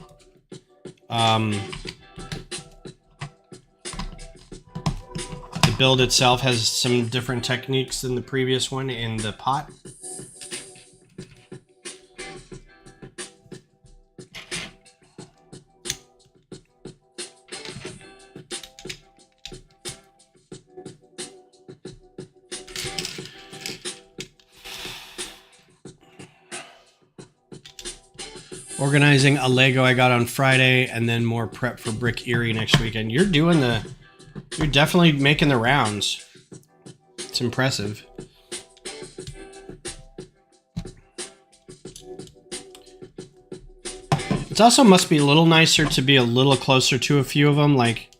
The build itself has some different techniques than the previous one in the pot. Organizing a Lego I got on Friday, and then more prep for Brick Erie next weekend. You're definitely making the rounds. It's impressive. It also must be a little nicer to be a little closer to a few of them. Like,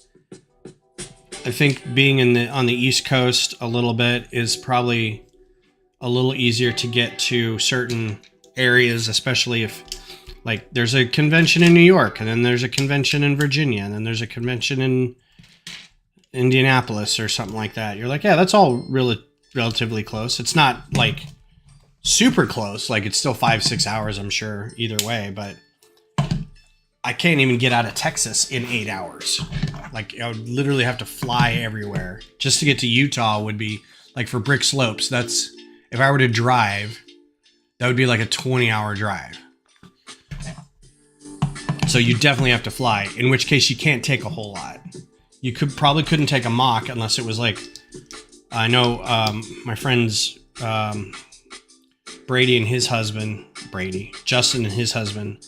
I think being on the East Coast a little bit is probably a little easier to get to certain areas, especially if, like, there's a convention in New York, and then there's a convention in Virginia, and then there's a convention Indianapolis or something like that. You're like, yeah, that's all relatively close. It's not like super close. Like it's still 5-6 hours, I'm sure, either way. But I can't even get out of Texas in 8 hours. Like I would literally have to fly everywhere. Just to get to Utah would be like for Brick Slopes. That's if I were to drive, that would be like a 20-hour drive. So you definitely have to fly, in which case you can't take a whole lot. You couldn't take a mock unless it was like, I know my friends Brady and his husband, Justin and his husband,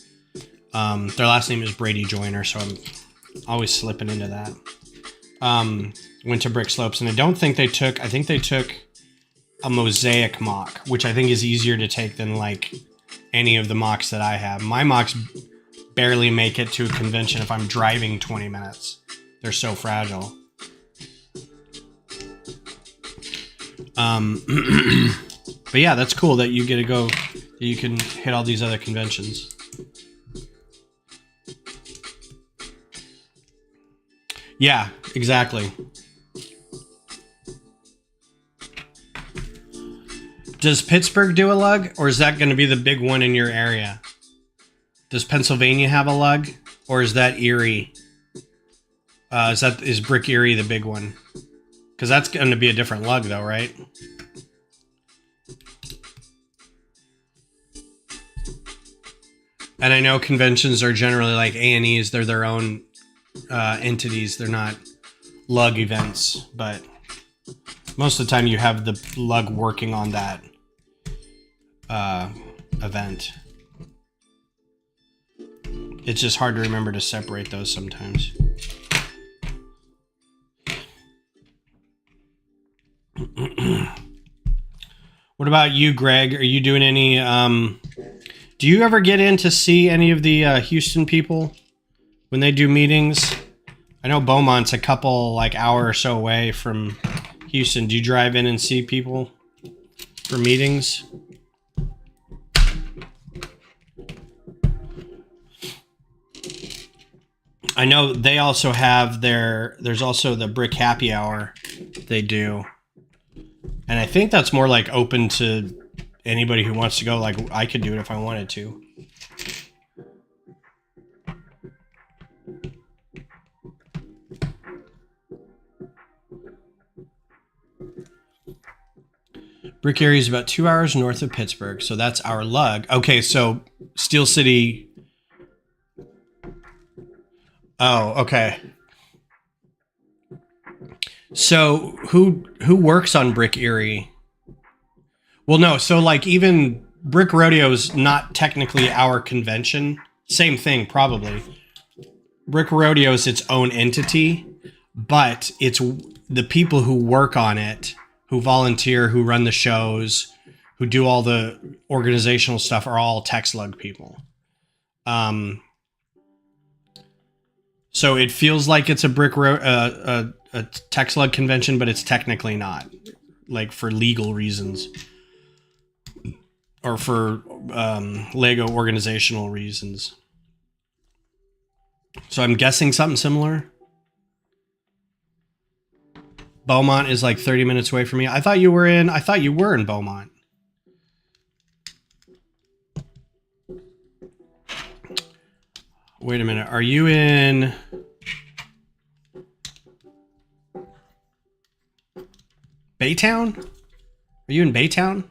their last name is Brady Joyner, so I'm always slipping into that. Went to Brick Slopes, and I think they took a mosaic mock, which I think is easier to take than like any of the mocks that I have. My mocks barely make it to a convention if I'm driving 20 minutes. They're so fragile. But yeah, that's cool that you get to go, that you can hit all these other conventions. Yeah, exactly. Does Pittsburgh do a lug, or is that going to be the big one in your area? Does Pennsylvania have a lug, or is that Erie? Is Brick Erie the big one? Because that's going to be a different lug, though, right? And I know conventions are generally like A&Es. They're their own entities. They're not lug events, but most of the time you have the lug working on that event. It's just hard to remember to separate those sometimes. What about you, Greg? Are you doing any... do you ever get in to see any of the Houston people when they do meetings? I know Beaumont's a couple like hour or so away from Houston. Do you drive in and see people for meetings? I know they also have there's also the Brick Happy Hour they do. And I think that's more like open to anybody who wants to go. Like I could do it if I wanted to. Brick Area is about 2 hours north of Pittsburgh, so that's our lug. Okay, so Steel City. Oh, okay. So who works on Brick Erie? Well, no. So like even Brick Rodeo is not technically our convention. Same thing, probably. Brick Rodeo is its own entity, but it's the people who work on it, who volunteer, who run the shows, who do all the organizational stuff are all Tech Slug people. So it feels like it's a Tech Slug convention, but it's technically not, like for legal reasons or for Lego organizational reasons. So I'm guessing something similar. Beaumont is like 30 minutes away from me. I thought you were in Beaumont. Wait a minute. Are you in Baytown? Are you in Baytown?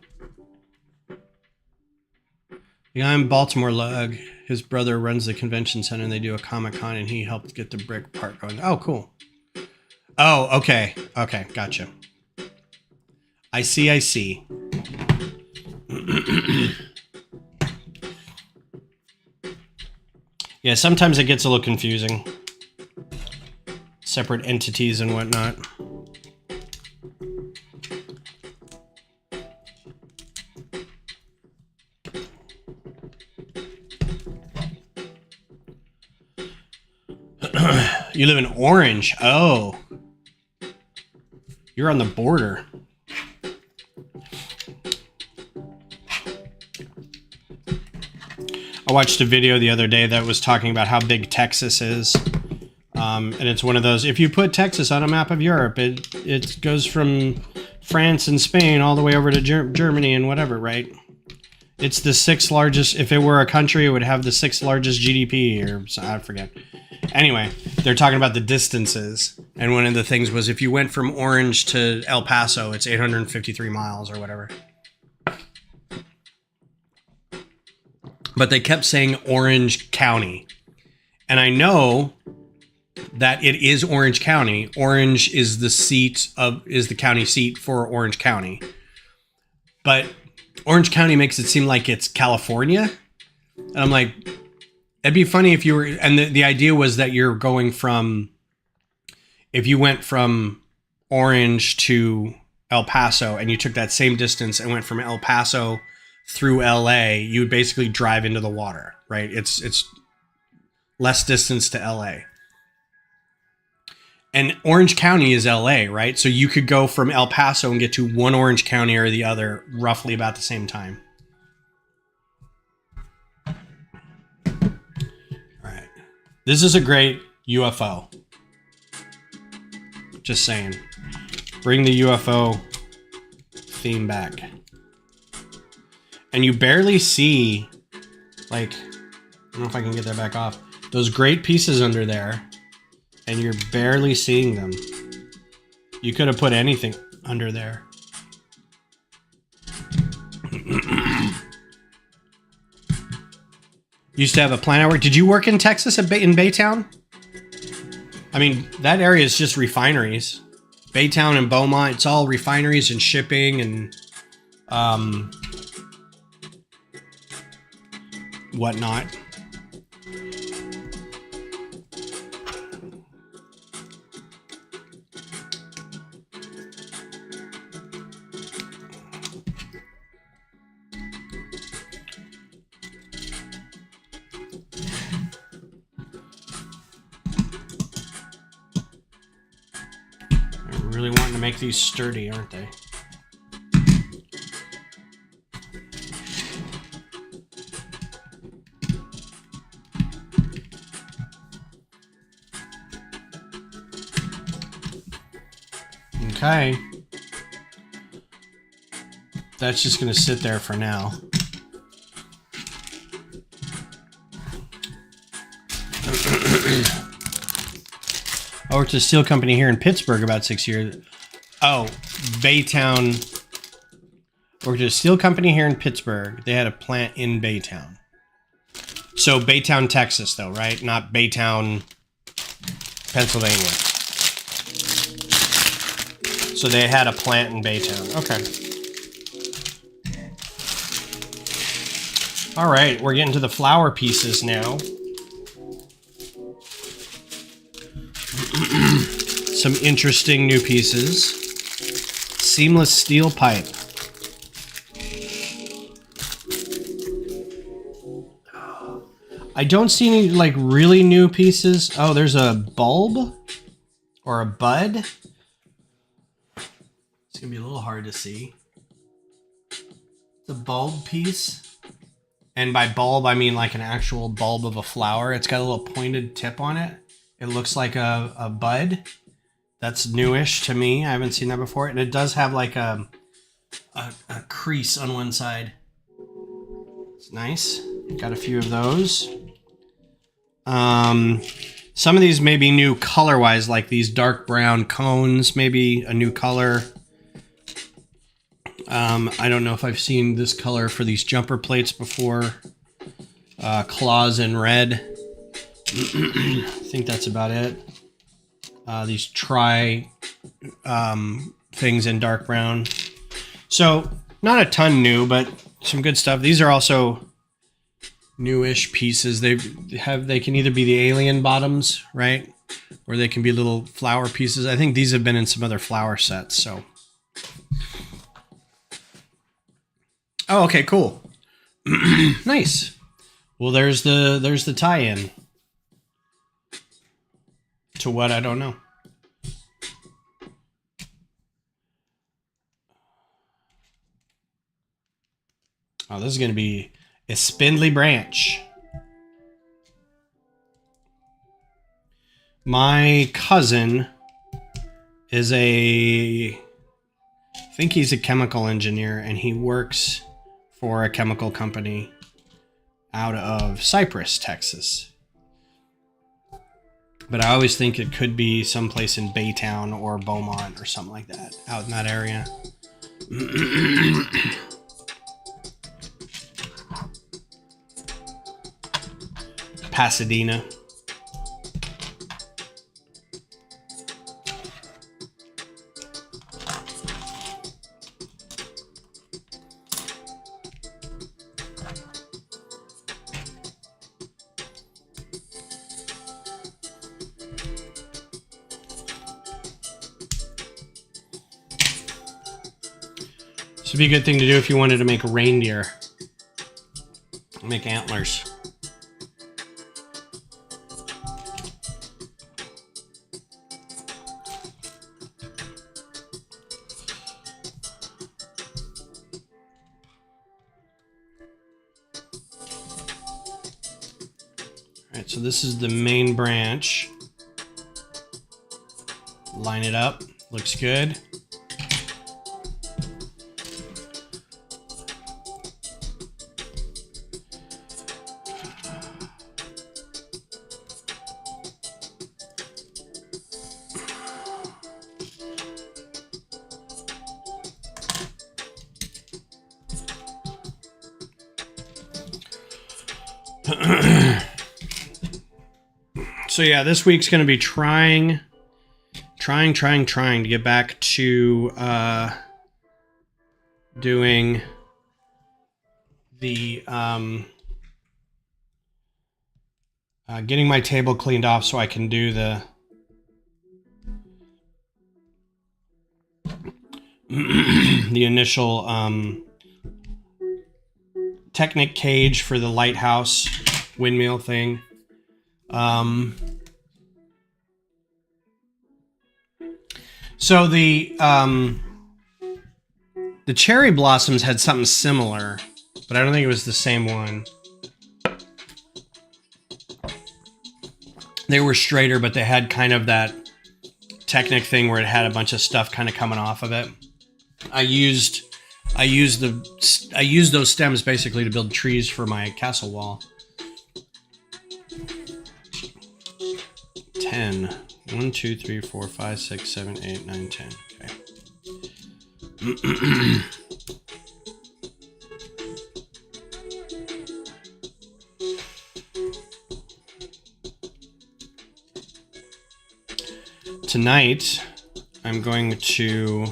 Yeah, I'm Baltimore Lug. His brother runs the convention center and they do a Comic-Con and he helped get the brick part going. Oh, cool. Oh, okay. Okay, gotcha. I see. Yeah, sometimes it gets a little confusing. Separate entities and whatnot. You live in Orange. Oh. You're on the border. I watched a video the other day that was talking about how big Texas is. And it's one of those, if you put Texas on a map of Europe, it goes from France and Spain all the way over to Germany and whatever, right? It's the 6th largest. If it were a country, it would have the 6th largest GDP, or I forget. Anyway, they're talking about the distances. And one of the things was if you went from Orange to El Paso, it's 853 miles or whatever. But they kept saying Orange County. And I know that it is Orange County. Orange is the county seat for Orange County. But Orange County makes it seem like it's California. And I'm like, it'd be funny if you were, and the idea was that you're going from, if you went from Orange to El Paso and you took that same distance and went from El Paso through LA, you would basically drive into the water, right? It's less distance to LA. And Orange County is LA, right? So you could go from El Paso and get to one Orange County or the other roughly about the same time. All right. This is a great UFO. Just saying. Bring the UFO theme back. And you barely see, like, I don't know if I can get that back off, those great pieces under there. And you're barely seeing them. You could have put anything under there. Used to have a plant work. Did you work in Texas in Baytown? I mean, that area is just refineries. Baytown and Beaumont, it's all refineries and shipping and whatnot. Really wanting to make these sturdy, aren't they? Okay. That's just going to sit there for now. I worked at a steel company here in Pittsburgh about 6 years. Oh, Baytown. Worked at a steel company here in Pittsburgh. They had a plant in Baytown. So Baytown, Texas, though, right? Not Baytown, Pennsylvania. So they had a plant in Baytown. Okay. All right, we're getting to the flower pieces now. Some interesting new pieces. Seamless steel pipe. I don't see any like really new pieces. Oh, there's a bulb or a bud. It's gonna be a little hard to see. The bulb piece. And by bulb, I mean like an actual bulb of a flower. It's got a little pointed tip on it. It looks like a bud. That's newish to me. I haven't seen that before. And it does have like a crease on one side. It's nice. Got a few of those. Some of these may be new color-wise, like these dark brown cones, maybe a new color. I don't know if I've seen this color for these jumper plates before. Claws in red. I think that's about it. These things in dark brown. So not a ton new, but some good stuff. These are also newish pieces. They can either be the alien bottoms, right? Or they can be little flower pieces. I think these have been in some other flower sets, so. Oh, okay, cool. Nice. Well, there's the tie-in to what I don't know. Oh, this is going to be a spindly branch. My cousin is I think he's a chemical engineer, and he works for a chemical company out of Cypress, Texas. But I always think it could be someplace in Baytown or Beaumont or something like that, out in that area. Pasadena. This would be a good thing to do if you wanted to make a reindeer. Make antlers. Alright, so this is the main branch. Line it up. Looks good. So yeah, this week's going to be trying to get back to doing the getting my table cleaned off so I can do the the initial Technic cage for the lighthouse windmill thing. So the cherry blossoms had something similar, but I don't think it was the same one. They were straighter, but they had kind of that Technic thing where it had a bunch of stuff kind of coming off of it. I used those stems basically to build trees for my castle wall. 10. 1, 2, 3, 4, 5, 6, 7, 8, 9, 10. Okay. Tonight, I'm going to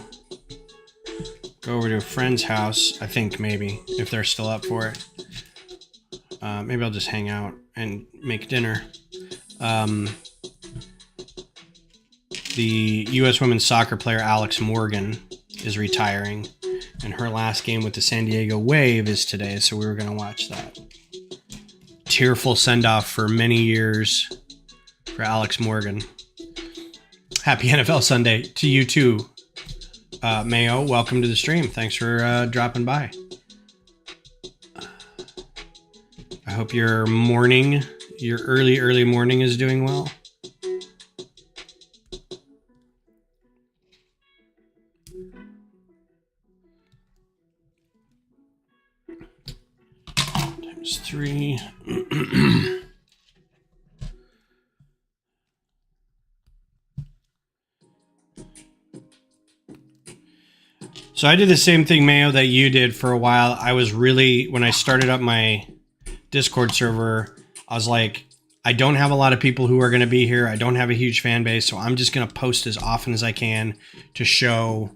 go over to a friend's house, I think, maybe, if they're still up for it. Maybe I'll just hang out and make dinner. The U.S. women's soccer player Alex Morgan is retiring, and her last game with the San Diego Wave is today, so we were going to watch that. Tearful send-off for many years for Alex Morgan. Happy NFL Sunday to you too, Mayo. Welcome to the stream. Thanks for dropping by. I hope your morning, your early morning is doing well. Times 3. So I did the same thing, Mayo, that you did for a while. I was really, when I started up my Discord server, I was like, I don't have a lot of people who are going to be here. I don't have a huge fan base, so I'm just going to post as often as I can to show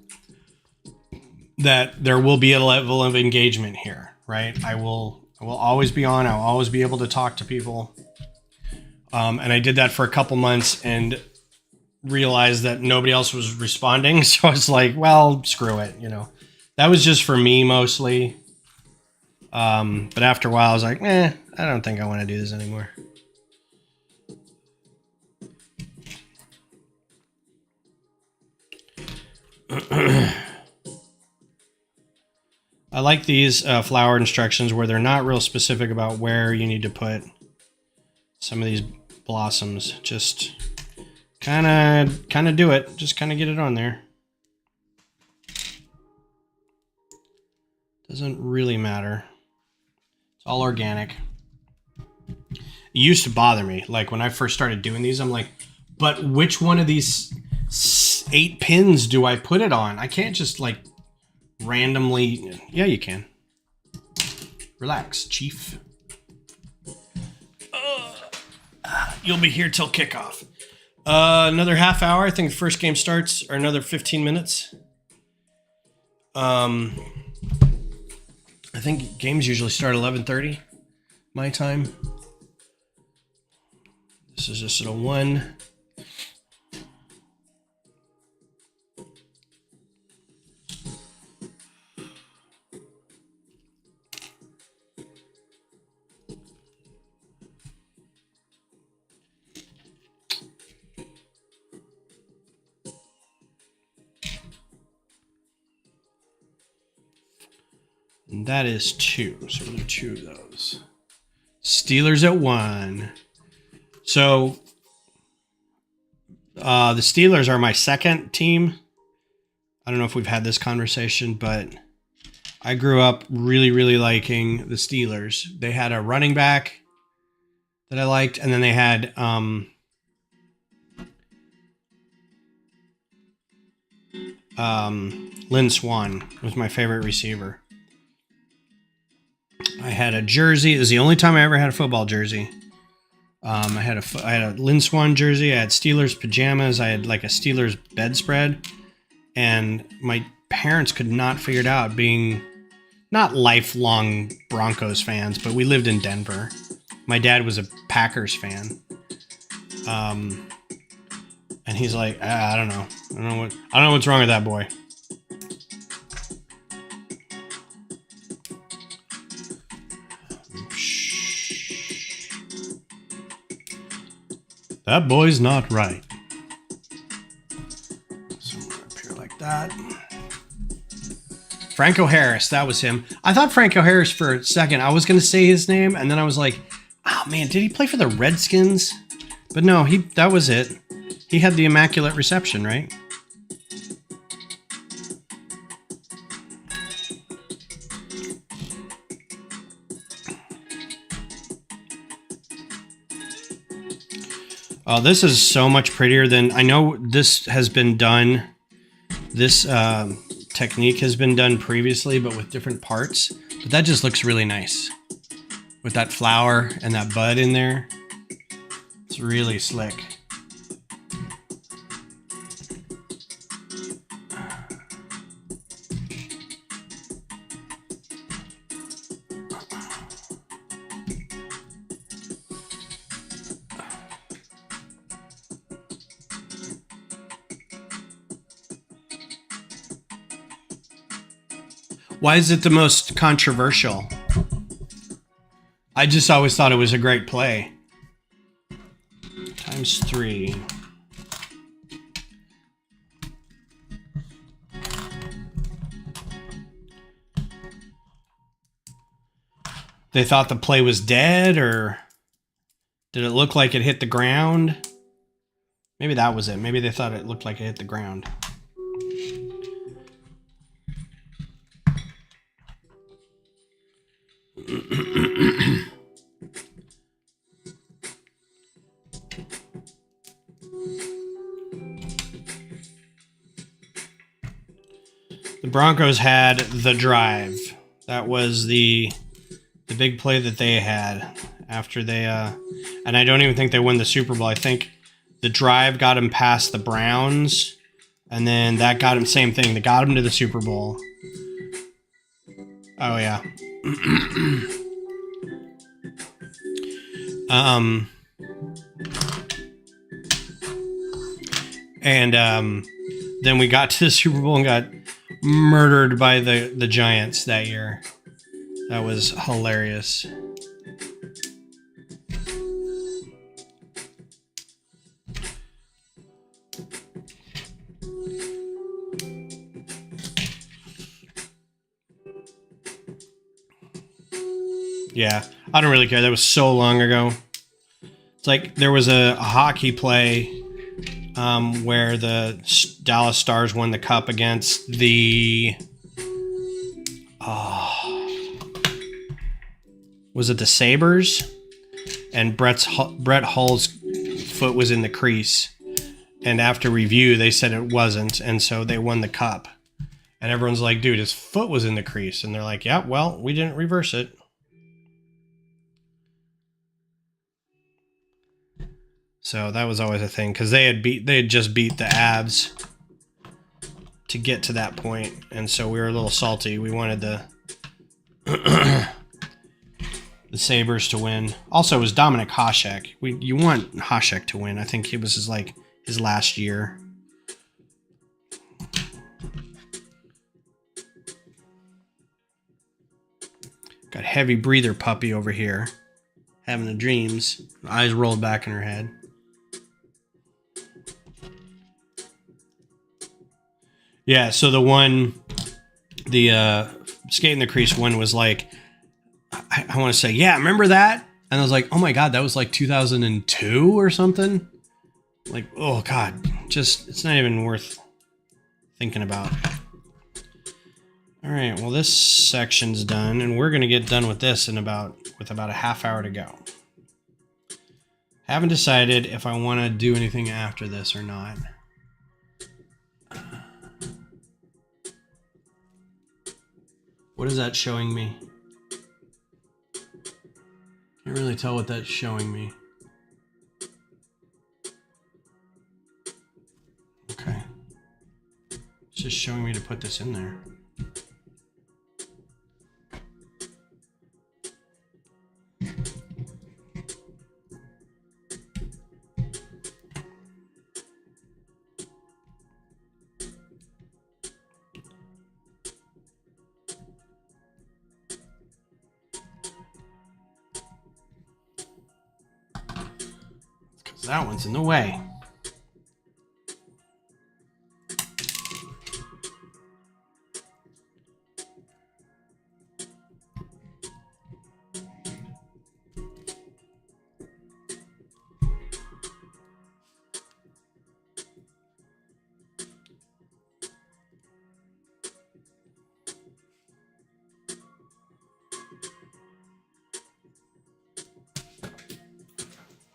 that there will be a level of engagement here, right? I will always be on. I'll always be able to talk to people. And I did that for a couple months and realized that nobody else was responding. So I was like, well, screw it. You know, that was just for me mostly. But after a while I was like, I don't think I want to do this anymore. I like these flower instructions where they're not real specific about where you need to put some of these blossoms. Just kind of do it. Just kind of get it on there. Doesn't really matter. It's all organic. It used to bother me. Like when I first started doing these, I'm like, but which one of these 8 pins do I put it on? I can't just like randomly. Yeah, you can. Relax, Chief. You'll be here till kickoff. Another half hour. I think the first game starts, or another 15 minutes. I think games usually start 11:30 my time. This is just a 1. And that is 2. So we'll do 2 of those. Steelers at 1. So the Steelers are my second team. I don't know if we've had this conversation, but I grew up really, really liking the Steelers. They had a running back that I liked, and then they had Lynn Swann was my favorite receiver. I had a jersey. It was the only time I ever had a football jersey. I had a Lynn Swann jersey. I had Steelers pajamas. I had like a Steelers bedspread. And my parents could not figure it out, being not lifelong Broncos fans, but we lived in Denver. My dad was a Packers fan. And he's like, I don't know. I don't know what's wrong with that boy. That boy's not right. Somewhere up here like that. Franco Harris, that was him. I thought Franco Harris for a second. I was going to say his name, and then I was like, oh man, did he play for the Redskins? But no, that was it. He had the Immaculate Reception, right? Oh, this is so much prettier than... I know this has been done. This technique has been done previously, but with different parts. But that just looks really nice. With that flower and that bud in there. It's really slick. Why is it the most controversial? I just always thought it was a great play. ×3. They thought the play was dead, or did it look like it hit the ground? Maybe that was it. Maybe they thought it looked like it hit the ground. The Broncos had the drive. That was the big play that they had after they and I don't even think they won the Super Bowl. I think the drive got them past the Browns, and then that got them, same thing, they got them to the Super Bowl. Oh yeah. Then we got to the Super Bowl and got murdered by the Giants that year. That was hilarious. Yeah, I don't really care. That was so long ago. It's like there was a hockey play where the Dallas Stars won the cup against the was it the Sabres? And Brett Hull's foot was in the crease. And after review, they said it wasn't. And so they won the cup. And everyone's like, dude, his foot was in the crease. And they're like, yeah, well, we didn't reverse it. So that was always a thing. Because they had just beat the Avs to get to that point. And so we were a little salty. We wanted the Sabres to win. Also, it was Dominik Hasek. You want Hasek to win. I think it was his last year. Got heavy breather puppy over here, having the dreams. Eyes rolled back in her head. Yeah, so the skate in the crease one was like, I want to say, yeah, remember that? And I was like, oh my God, that was like 2002 or something. Like, oh God, it's not even worth thinking about. All right, well, this section's done, and we're going to get done with this with about a half hour to go. Haven't decided if I want to do anything after this or not. What is that showing me? Can't really tell what that's showing me. Okay. It's just showing me to put this in there. That one's in the way.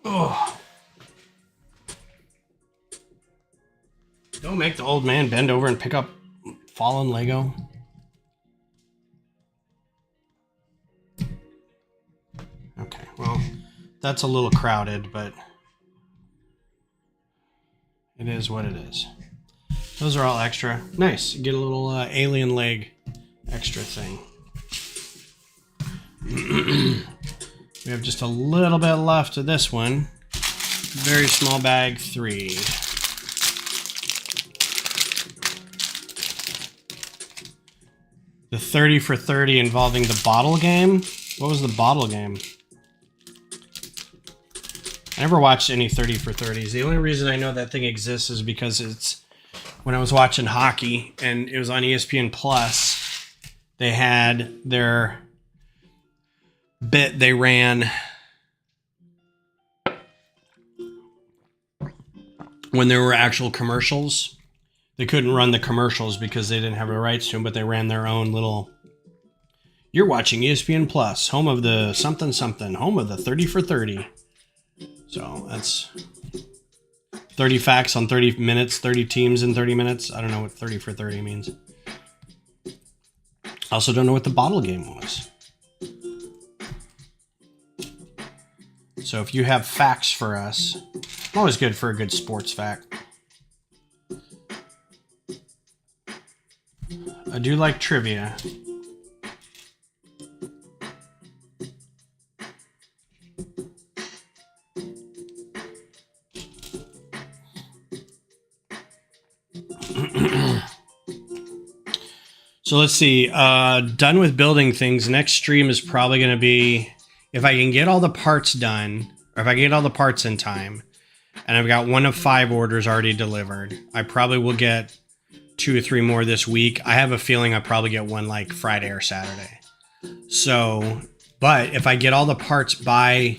Oh. Don't make the old man bend over and pick up fallen Lego. Okay, well, that's a little crowded, but it is what it is. Those are all extra. Nice. Get a little alien leg extra thing. We have just a little bit left of this one. Very small bag 3. The 30 for 30 involving the bottle game. What was the bottle game? I never watched any 30 for 30s. The only reason I know that thing exists is because it's when I was watching hockey and it was on ESPN Plus. They had their bit they ran when there were actual commercials. They couldn't run the commercials because they didn't have the rights to them, but they ran their own little... You're watching ESPN Plus, home of the something something, home of the 30 for 30. So that's 30 facts on 30 minutes, 30 teams in 30 minutes. I don't know what 30 for 30 means. I also don't know what the bottle game was. So if you have facts for us, always good for a good sports fact. I do like trivia. So let's see. Done with building things. Next stream is probably going to be, if I can get all the parts done, or if I can get all the parts in time, and I've got 1 of 5 orders already delivered, I probably will get 2 or 3 more this week. I have a feeling I'll probably get one like Friday or Saturday. So, but if I get all the parts by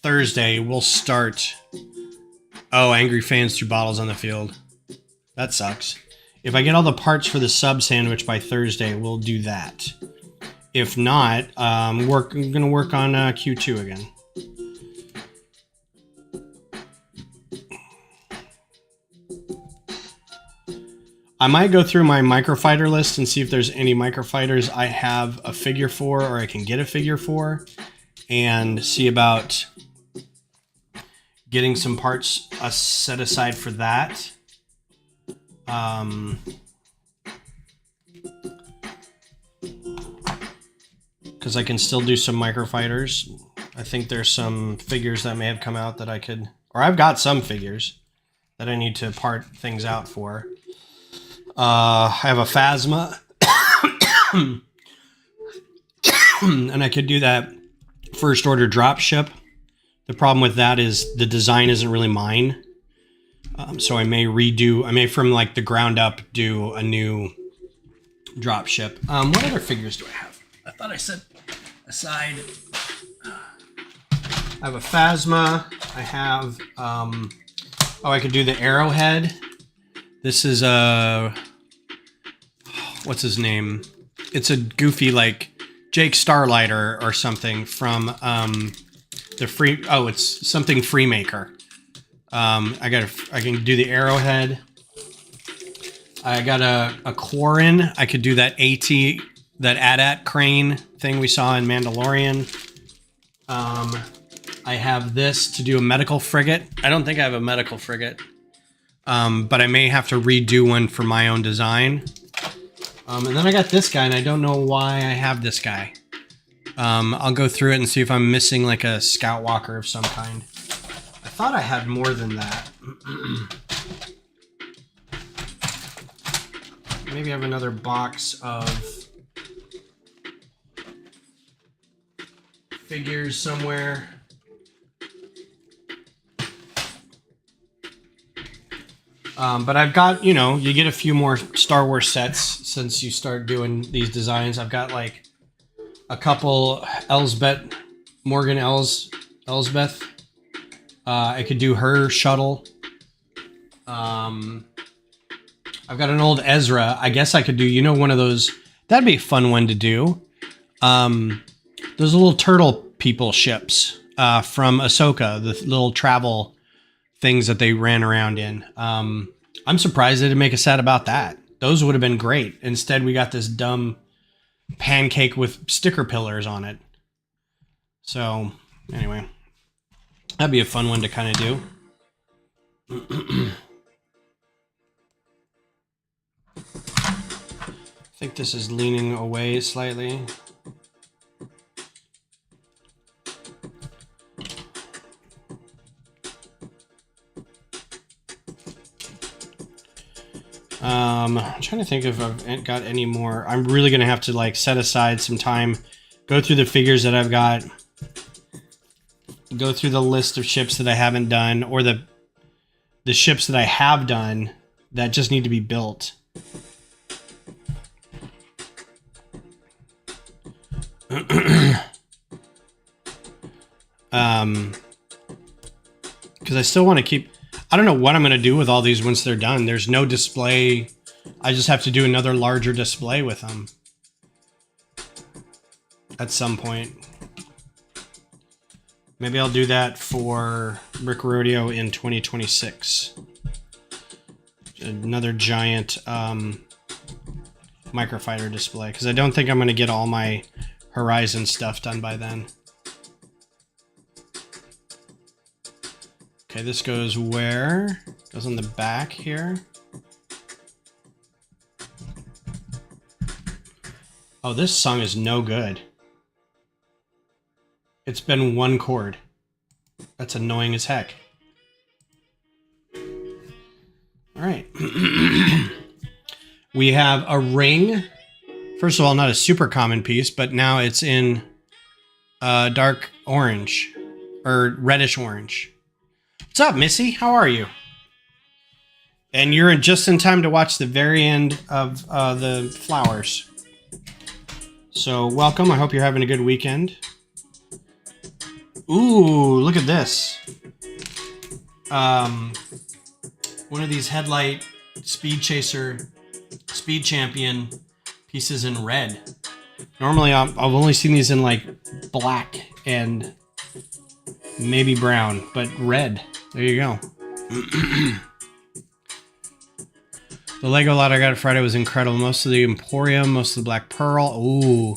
Thursday, we'll start Oh, angry fans threw bottles on the field. That sucks. If I get all the parts for the sub sandwich by Thursday, we'll do that. If not, I'm going to work on Q2 again. I might go through my microfighter list and see if there's any microfighters I have a figure for or I can get a figure for, and see about getting some parts set aside for that. Because I can still do some microfighters. I think there's some figures that may have come out that I could, or I've got some figures that I need to part things out for. I have a Phasma, and I could do that first order drop ship. The problem with that is the design isn't really mine. So I may from like the ground up do a new drop ship. What other figures do I have? I thought I said aside. I have a Phasma. I have, I could do the Arrowhead. This is what's his name? It's a goofy, like, Jake Starlighter or something from, it's something Freemaker. I can do the Arrowhead. I got a Quarren. I could do that that AT-AT crane thing we saw in Mandalorian. I have this to do a medical frigate. I don't think I have a medical frigate. But I may have to redo one for my own design. And then I got this guy, and I don't know why I have this guy. I'll go through it and see if I'm missing like a Scout Walker of some kind. I thought I had more than that. Maybe I have another box of figures somewhere. But I've got, you get a few more Star Wars sets since you start doing these designs. I've got like a couple Morgan Elsbeth. I could do her shuttle. I've got an old Ezra. I guess I could do, one of those. That'd be a fun one to do. Those little turtle people ships from Ahsoka, the little travel things that they ran around in. I'm surprised they didn't make a set about that. Those would have been great. Instead, we got this dumb pancake with sticker pillars on it. So, anyway. That'd be a fun one to kind of do. I think this is leaning away slightly. I'm trying to think if I've got any more. I'm really going to have to like set aside some time, go through the figures that I've got, go through the list of ships that I haven't done, or the ships that I have done that just need to be built. Because I still want to keep... I don't know what I'm going to do with all these once they're done. There's no display. I just have to do another larger display with them at some point. Maybe I'll do that for Brick Rodeo in 2026. Another giant microfighter display, because I don't think I'm going to get all my Horizon stuff done by then. Okay, this goes where? Goes on the back here. Oh, this song is no good. It's been one chord. That's annoying as heck. All right. We have a ring. First of all, not a super common piece, but now it's in dark orange or reddish orange. What's up, Missy? How are you? And you're just in time to watch the very end of the flowers. So welcome. I hope you're having a good weekend. Ooh, look at this. one of these headlight speed chaser, speed champion pieces in red. Normally I've only seen these in like black and maybe brown, but red. There you go. The Lego lot I got Friday was incredible. Most of the Emporium, most of the Black Pearl. Ooh.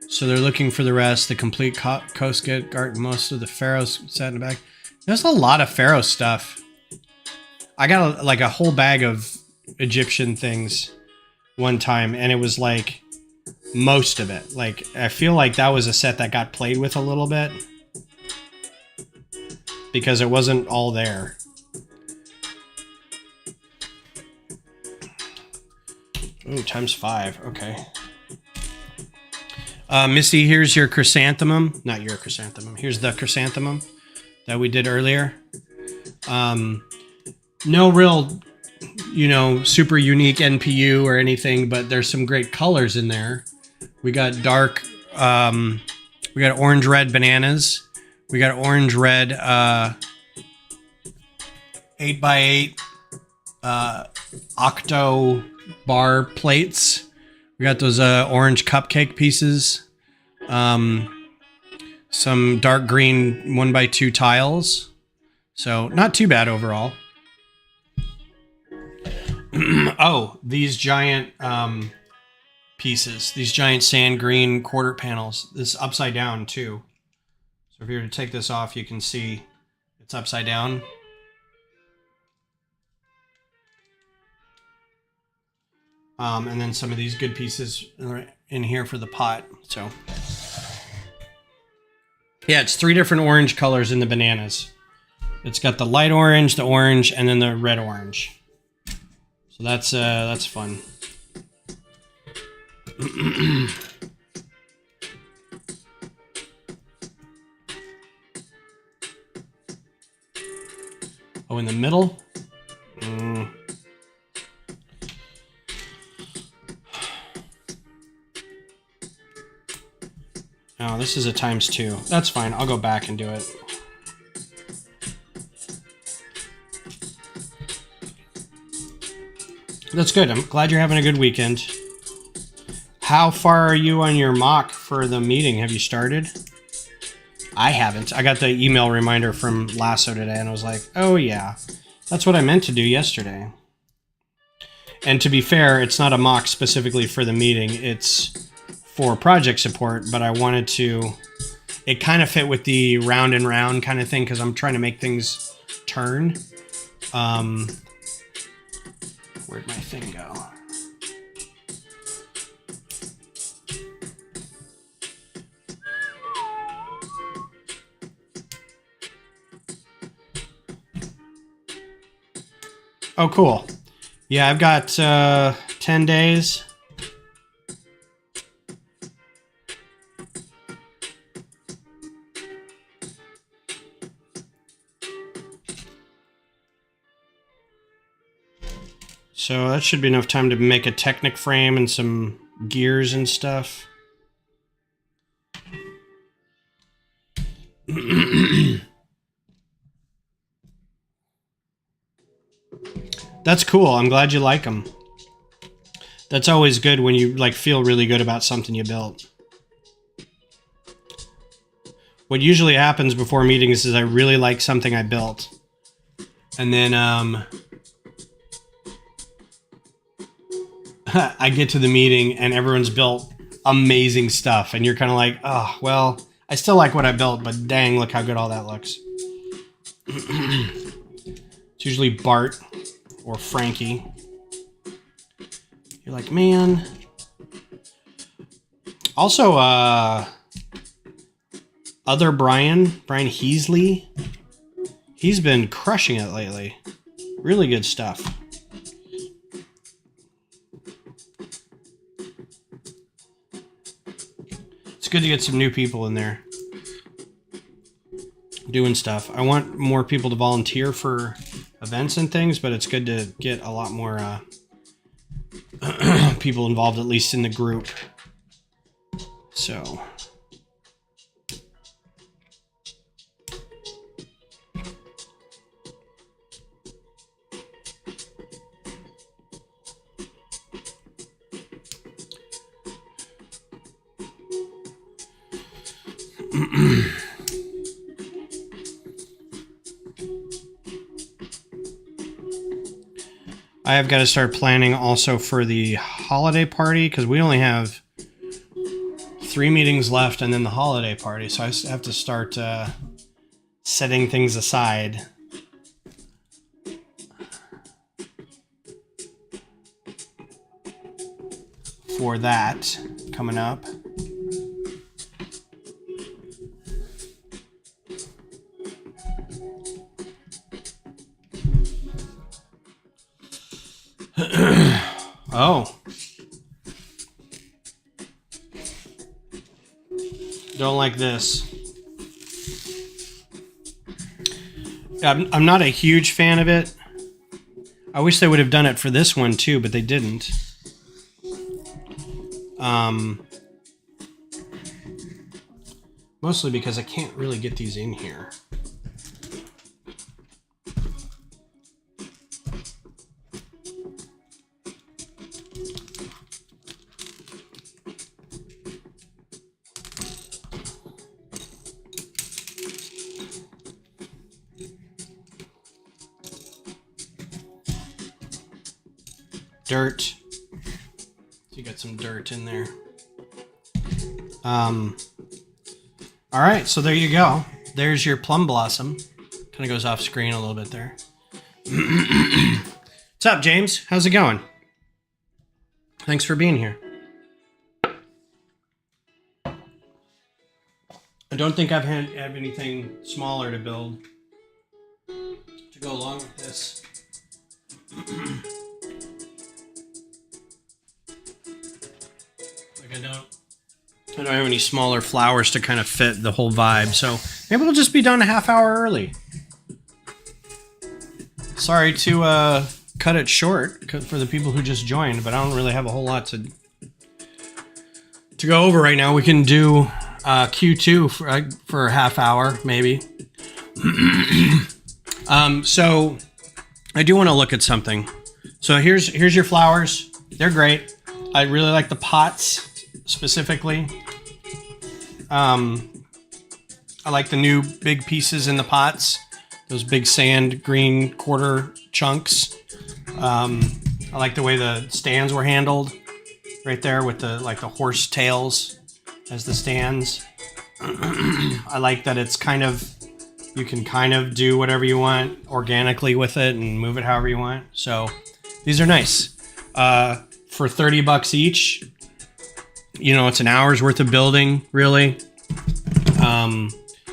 So they're looking for the rest. The complete Coast Guard, most of the Pharaohs sat in the back. There's a lot of Pharaoh stuff. I got like a whole bag of Egyptian things one time, and it was like most of it. Like, I feel like that was a set that got played with a little bit because it wasn't all there. Ooh, ×5. Okay. Misty, here's your chrysanthemum. Not your chrysanthemum. Here's the chrysanthemum that we did earlier. No real, super unique NPU or anything, but there's some great colors in there. We got dark, we got orange-red bananas. We got orange-red 8x8 octo bar plates. We got those orange cupcake pieces. Some dark green 1x2 tiles. So not too bad overall. Oh, these giant pieces. These giant sand green quarter panels. This is upside down too. So if you were to take this off, you can see it's upside down. And then some of these good pieces in here for the pot. So, yeah, it's 3 different orange colors in the bananas. It's got the light orange, the orange, and then the red orange. So that's fun. Oh, in the middle? Oh, this is a ×2. That's fine. I'll go back and do it. That's good. I'm glad you're having a good weekend. How far are you on your mock for the meeting? Have you started? I haven't. I got the email reminder from Lasso today, and I was like, oh yeah, that's what I meant to do yesterday. And to be fair, it's not a mock specifically for the meeting. It's for project support, but I wanted to... It kind of fit with the round and round kind of thing, because I'm trying to make things turn. Where'd my thing go? Oh, cool. Yeah, I've got 10 days. So that should be enough time to make a Technic frame and some gears and stuff. That's cool. I'm glad you like them. That's always good when you feel really good about something you built. What usually happens before meetings is I really like something I built. And then I get to the meeting and everyone's built amazing stuff. And you're kind of like, oh, well, I still like what I built, but dang, look how good all that looks. It's usually Bart or Frankie. You're like, man. Also, other Brian Heasley, he's been crushing it lately. Really good stuff. It's good to get some new people in there doing stuff. I want more people to volunteer for events and things, but it's good to get a lot more people involved, at least in the group. So I have got to start planning also for the holiday party because we only have 3 meetings left and then the holiday party. So I have to start setting things aside. For that coming up. Oh. Don't like this. I'm not a huge fan of it. I wish they would have done it for this one too, but they didn't. Mostly because I can't really get these in here. Dirt. You got some dirt in there. All right, so there you go. There's your plum blossom. Kind of goes off screen a little bit there. What's up, James? How's it going? Thanks for being here. I don't think I have anything smaller to build to go along with this. Like I don't have any smaller flowers to kind of fit the whole vibe, so maybe we'll just be done a half hour early. Sorry to cut it short for the people who just joined, but I don't really have a whole lot to go over right now. We can do Q2 for a half hour, maybe. So I do want to look at something. So here's your flowers. They're great. I really like the pots specifically. I like the new big pieces in the pots. Those big sand green quarter chunks. I like the way the stands were handled right there with the horse tails as the stands. I like that it's you can kind of do whatever you want organically with it and move it however you want. So these are nice. For $30 each, it's an hour's worth of building, really.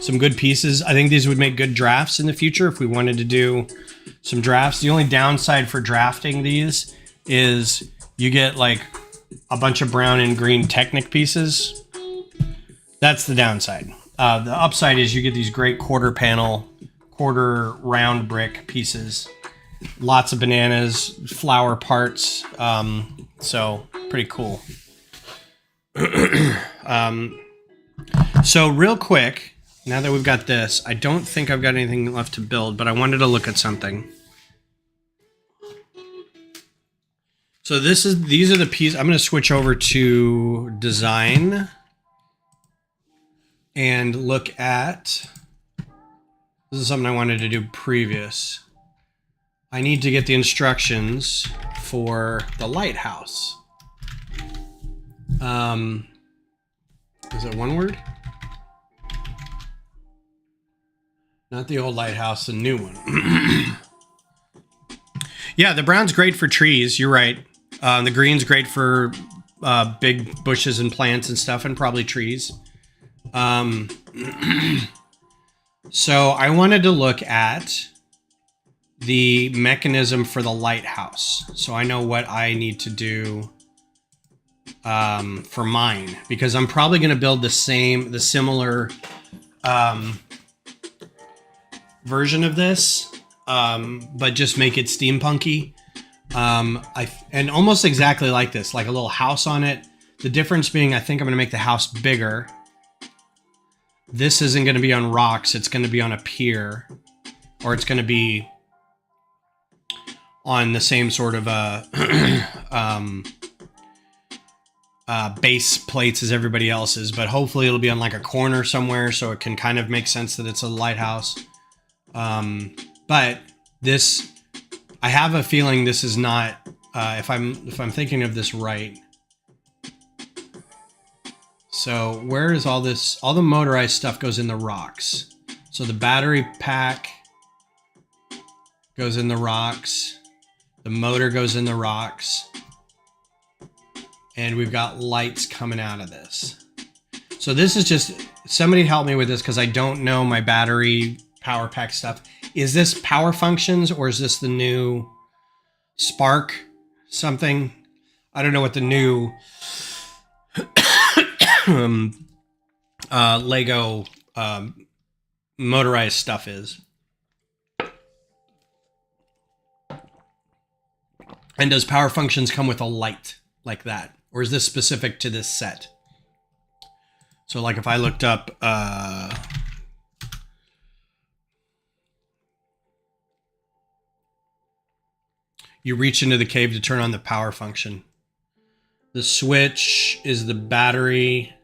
Some good pieces. I think these would make good drafts in the future if we wanted to do some drafts. The only downside for drafting these is you get like a bunch of brown and green Technic pieces. That's the downside. The upside is you get these great quarter round brick pieces. Lots of bananas, flower parts. So pretty cool. So real quick, now that we've got this, I don't think I've got anything left to build, but I wanted to look at something. So these are the pieces. I'm going to switch over to design and look at, this is something I wanted to do previous. I need to get the instructions for the lighthouse. Is it one word? Not the old lighthouse, the new one. Yeah, the brown's great for trees. You're right. The green's great for big bushes and plants and stuff, and probably trees. So I wanted to look at the mechanism for the lighthouse, so I know what I need to do for mine, because I'm probably going to build the similar version of this, but just make it steampunky. And almost exactly like this, like a little house on it. The difference being, I think I'm going to make the house bigger. This isn't going to be on rocks. It's going to be on a pier, or it's going to be on the same sort of base plates as everybody else's, but hopefully it'll be on like a corner somewhere so it can kind of make sense that it's a lighthouse. But this, I have a feeling this is not, if I'm thinking of this right. So where is all this? All the motorized stuff goes in the rocks. So the battery pack goes in the rocks. The motor goes in the rocks. And we've got lights coming out of this. So this is just, somebody help me with this because I don't know my battery power pack stuff. Is this power functions or is this the new Spark something? I don't know what the new Lego motorized stuff is. And does power functions come with a light like that? Or is this specific to this set? So like if I looked up, you reach into the cave to turn on the power function. The switch is the battery.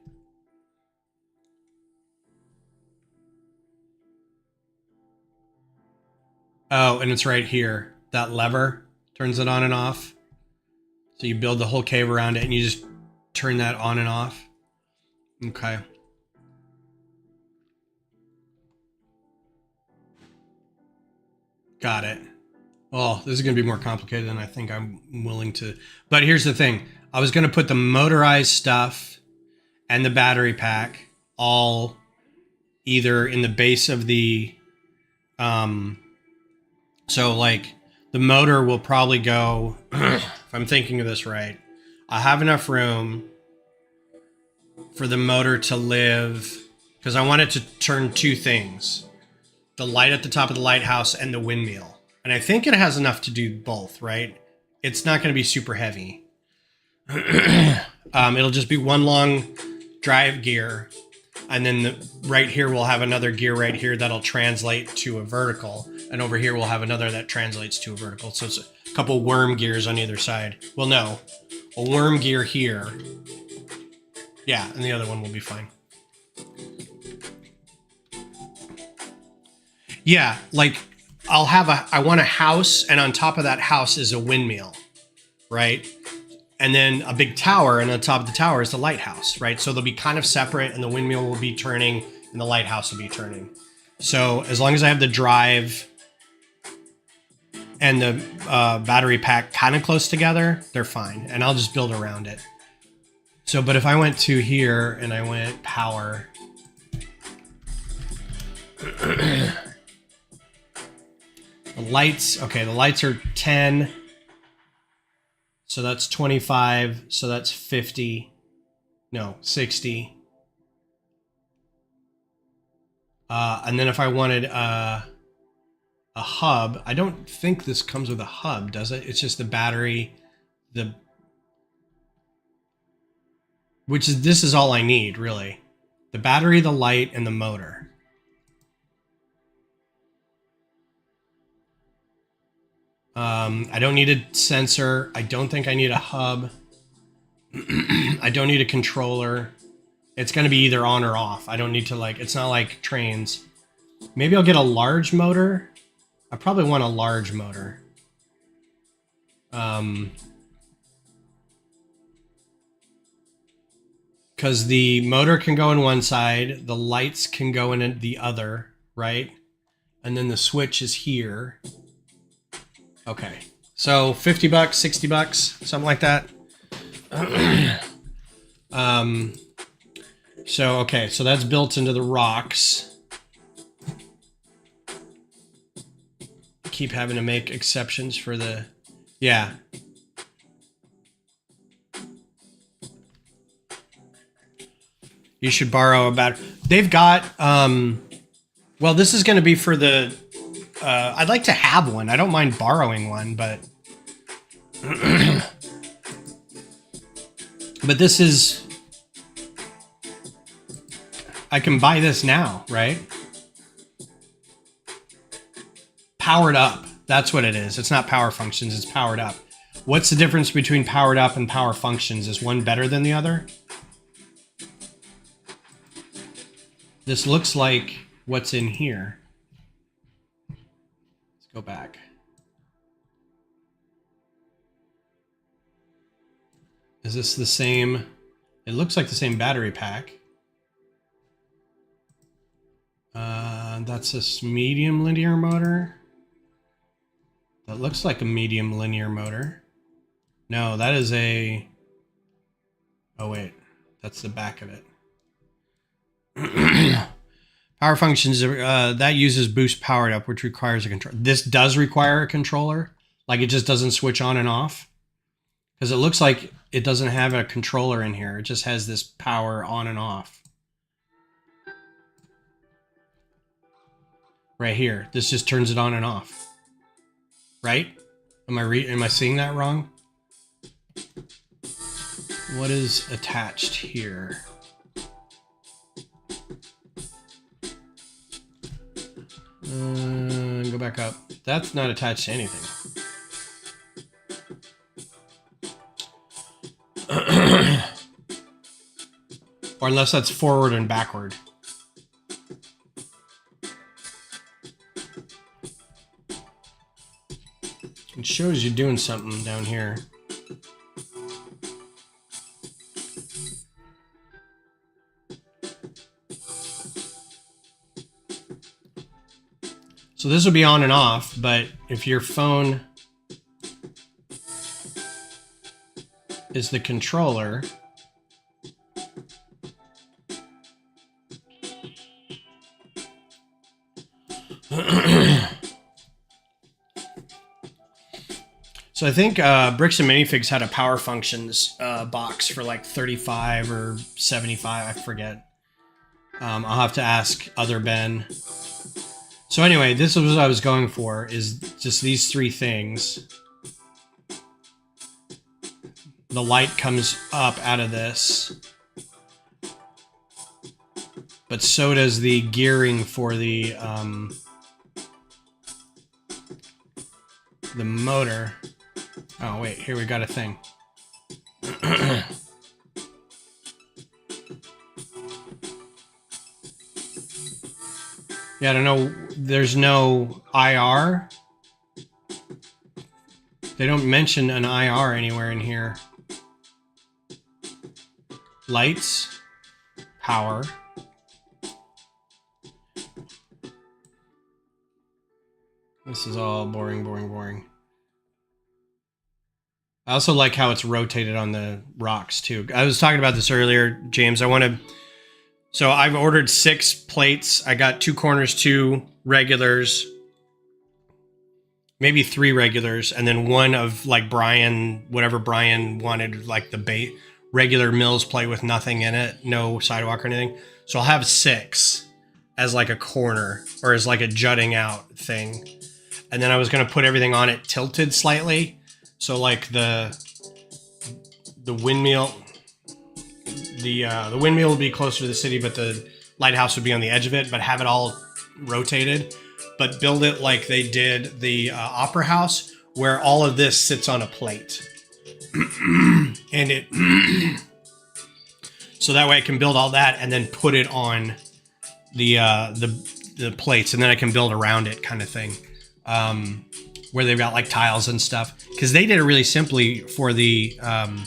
Oh, and it's right here. That lever turns it on and off. So you build the whole cave around it and you just turn that on and off. Okay. Got it. Oh, this is going to be more complicated than I think I'm willing to. But here's the thing. I was going to put the motorized stuff and the battery pack all either in the base of the... so like the motor will probably go... if I'm thinking of this right, I have enough room for the motor to live... Because I want it to turn two things. The light at the top of the lighthouse and the windmill. And I think it has enough to do both, right? It's not going to be super heavy. It'll just be one long drive gear. And then right here, we'll have another gear right here that'll translate to a vertical. And over here, we'll have another that translates to a vertical. So it's a couple worm gears on either side. Well, no, a worm gear here. Yeah, and the other one will be fine. Yeah, like I want a house, and on top of that house is a windmill, right? And then a big tower, and on top of the tower is the lighthouse, right? So they'll be kind of separate, and the windmill will be turning, and the lighthouse will be turning. So as long as I have the drive and the battery pack kind of close together, they're fine, and I'll just build around it. So, but if I went to here, and I went power... The lights, okay, the lights are 10. So that's 25. So that's 50. No, 60. And then if I wanted a hub, I don't think this comes with a hub, does it? It's just the battery, this is all I need, really. The battery, the light, and the motor. I don't need a sensor. I don't think I need a hub. I don't need a controller. It's going to be either on or off. I don't need to it's not like trains. Maybe I'll get a large motor. I probably want a large motor. Because the motor can go in one side. The lights can go in the other, right? And then the switch is here. Okay, so $50, $60, something like that. So, okay, so that's built into the rocks. Keep having to make exceptions for the, yeah. You should borrow a battery. They've got, well, this is going to be for the, I'd like to have one. I don't mind borrowing one, but but this is, I can buy this now, right? Powered up. That's what it is. It's not power functions. It's powered up. What's the difference between powered up and power functions? Is one better than the other? This looks like what's in here. Let's go back. Is this the same? It looks like the same battery pack. That's a medium linear motor. That looks like a medium linear motor. No, that is a... Oh wait, that's the back of it. Power functions, that uses boost powered up, which requires a controller. This does require a controller. Like it just doesn't switch on and off. Because it looks like it doesn't have a controller in here. It just has this power on and off. Right here. This just turns it on and off. Right? Am I seeing that wrong? What is attached here? Go back up. That's not attached to anything. Or unless that's forward and backward. It shows you doing something down here. So this will be on and off, but if your phone is the controller, so I think Bricks and Minifigs had a Power Functions box for like 35 or 75, I forget. I'll have to ask other Ben. So anyway, this is what I was going for, is just these three things. The light comes up out of this. But so does the gearing for the motor. Oh wait, here we got a thing. Yeah, I don't know. There's no IR. They don't mention an IR anywhere in here. Lights. Power. This is all boring, boring, boring. I also like how it's rotated on the rocks too. I was talking about this earlier, James. So I've ordered 6 plates. I got 2 corners, 2 regulars, maybe 3 regulars, and then one of like whatever Brian wanted, like the regular Mills plate with nothing in it, no sidewalk or anything. So I'll have 6 as like a corner or as like a jutting out thing. And then I was going to put everything on it tilted slightly. So like the windmill... The windmill would be closer to the city, but the lighthouse would be on the edge of it, but have it all rotated, but build it like they did the Opera House, where all of this sits on a plate. And it... so that way I can build all that and then put it on the plates, and then I can build around it kind of thing. Where they've got like tiles and stuff. Because they did it really simply for the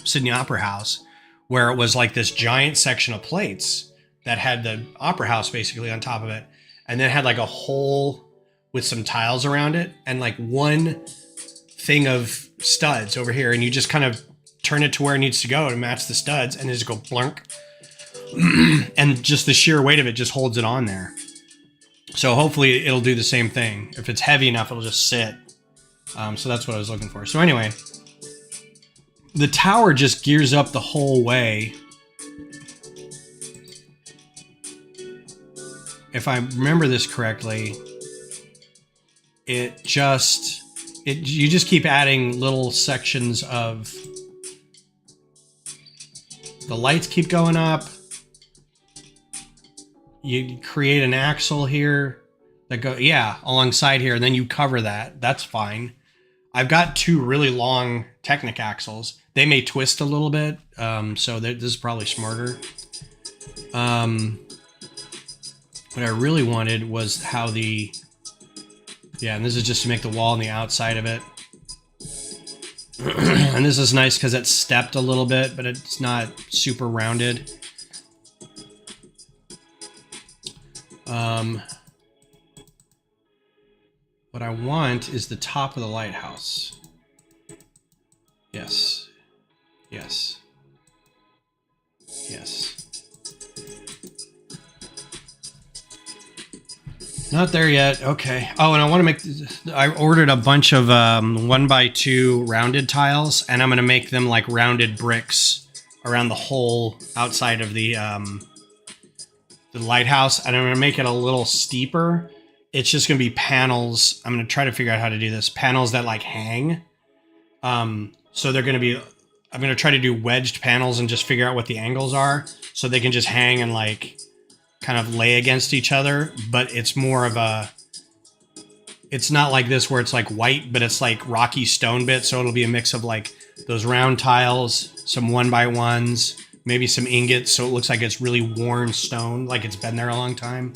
Sydney Opera House, where it was like this giant section of plates that had the Opera House basically on top of it. And then had like a hole with some tiles around it and like one thing of studs over here. And you just kind of turn it to where it needs to go to match the studs and just go blunk. And just the sheer weight of it just holds it on there. So hopefully it'll do the same thing. If it's heavy enough, it'll just sit. So that's what I was looking for. So anyway... the tower just gears up the whole way. If I remember this correctly, you just keep adding little sections of... the lights keep going up. You create an axle here that go, alongside here, and then you cover that. That's fine. I've got 2 really long Technic axles. They may twist a little bit, so this is probably smarter. What I really wanted was how the... Yeah, and this is just to make the wall on the outside of it. And this is nice because it's stepped a little bit, but it's not super rounded. What I want is the top of the lighthouse. Yes. Yes. Yes. Not there yet. Okay. Oh, and I want to make... I ordered a bunch of 1x2 rounded tiles, and I'm going to make them like rounded bricks around the whole outside of the lighthouse, and I'm going to make it a little steeper. It's just going to be panels. I'm going to try to figure out how to do this. Panels that like hang. So they're going to be... I'm going to try to do wedged panels and just figure out what the angles are so they can just hang and like kind of lay against each other. But it's more of a... It's not like this where it's like white, but it's like rocky stone bits. So it'll be a mix of like those round tiles, some 1x1s, maybe some ingots. So it looks like it's really worn stone, like it's been there a long time.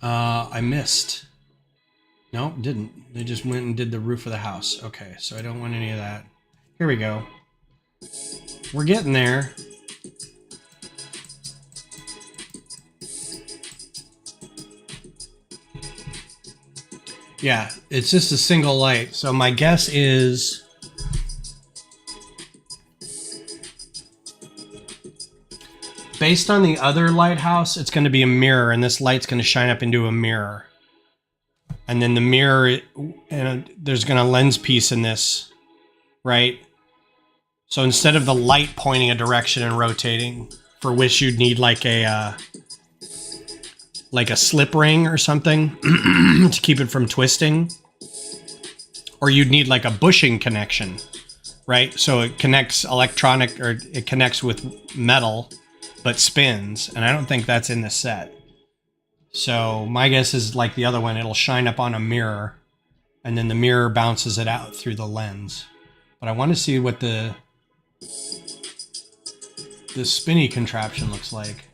I missed. No, didn't. They just went and did the roof of the house. Okay, so I don't want any of that. Here we go. We're getting there. Yeah, it's just a single light. So my guess is... based on the other lighthouse, it's going to be a mirror, and this light's going to shine up into a mirror. And then the mirror, and there's going to lens piece in this, right? So instead of the light pointing a direction and rotating, for which you'd need like a slip ring or something to keep it from twisting, or you'd need like a bushing connection, right? So it connects electronic, or it connects with metal, but spins, and I don't think that's in the set. So my guess is like the other one, it'll shine up on a mirror, and then the mirror bounces it out through the lens. But I want to see what the spinny contraption looks like.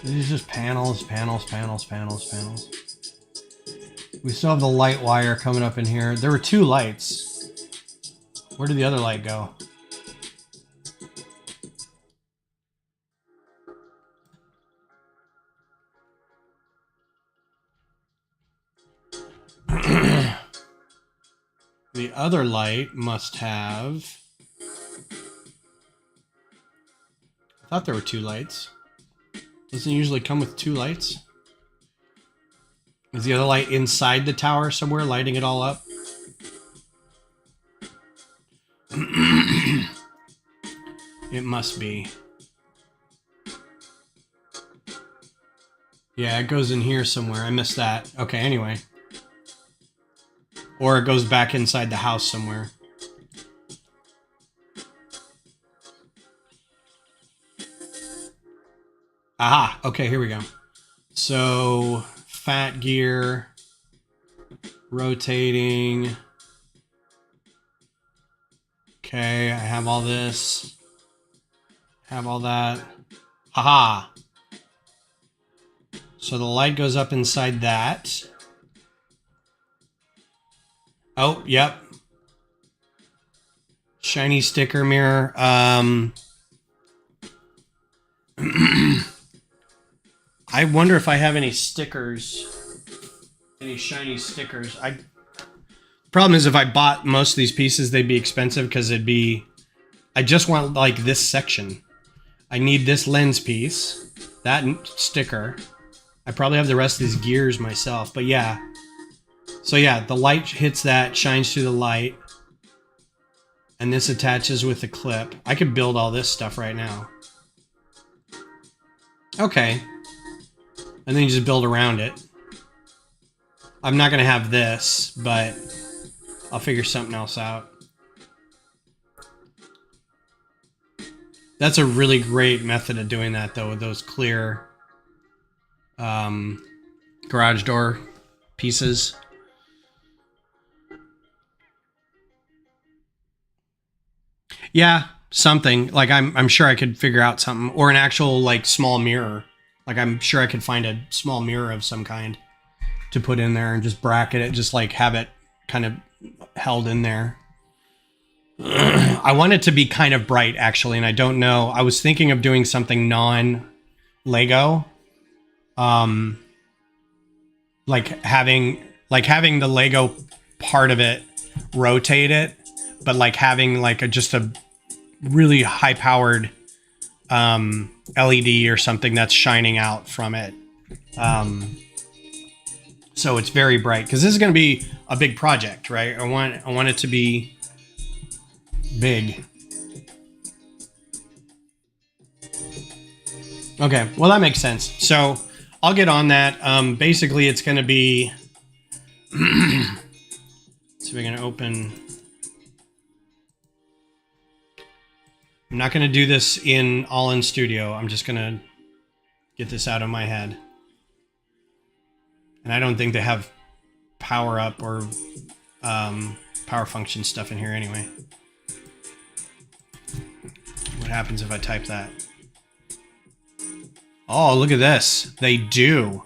These are just panels, panels, panels, panels, panels. We still have the light wire coming up in here. There were 2 lights. Where did the other light go? The other light must have... I thought there were 2 lights. Doesn't it usually come with 2 lights? Is the other light inside the tower somewhere, lighting it all up? It must be. Yeah, it goes in here somewhere. I missed that. Okay, anyway. Or it goes back inside the house somewhere. Aha! Okay, here we go. So, fat gear, rotating. Okay, I have all this. Have all that. Haha! So the light goes up inside that. Oh, yep. Shiny sticker mirror. I wonder if I have any stickers. Any shiny stickers. Problem is, if I bought most of these pieces, they'd be expensive because it'd be... I just want, like, this section. I need this lens piece. That sticker. I probably have the rest of these gears myself, but yeah. So yeah, the light hits that, shines through the light, and this attaches with the clip. I could build all this stuff right now. Okay. And then you just build around it. I'm not going to have this, but I'll figure something else out. That's a really great method of doing that, though, with those clear garage door pieces. Yeah, something. Like I'm sure I could figure out something, or an actual like small mirror. Like I'm sure I could find a small mirror of some kind to put in there and just bracket it, just like have it kind of held in there. I want it to be kind of bright actually, and I don't know. I was thinking of doing something non-Lego. Like having the Lego part of it rotate it, but like having like just a really high powered LED or something that's shining out from it. So it's very bright, because this is going to be a big project, right? I want it to be big. Okay, well that makes sense. So I'll get on that. Basically, it's going to be. So we're going to open. I'm not going to do this all in studio. I'm just going to get this out of my head. And I don't think they have power up or power function stuff in here anyway. What happens if I type that? Oh, look at this. They do.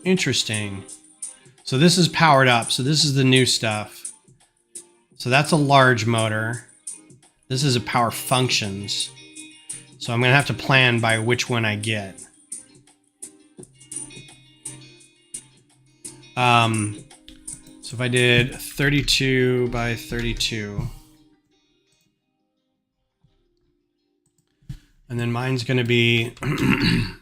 Interesting. So this is powered up. So this is the new stuff. So that's a large motor. This is a power functions. So I'm going to have to plan by which one I get. So if I did 32 by 32, and then mine's going to be, oh,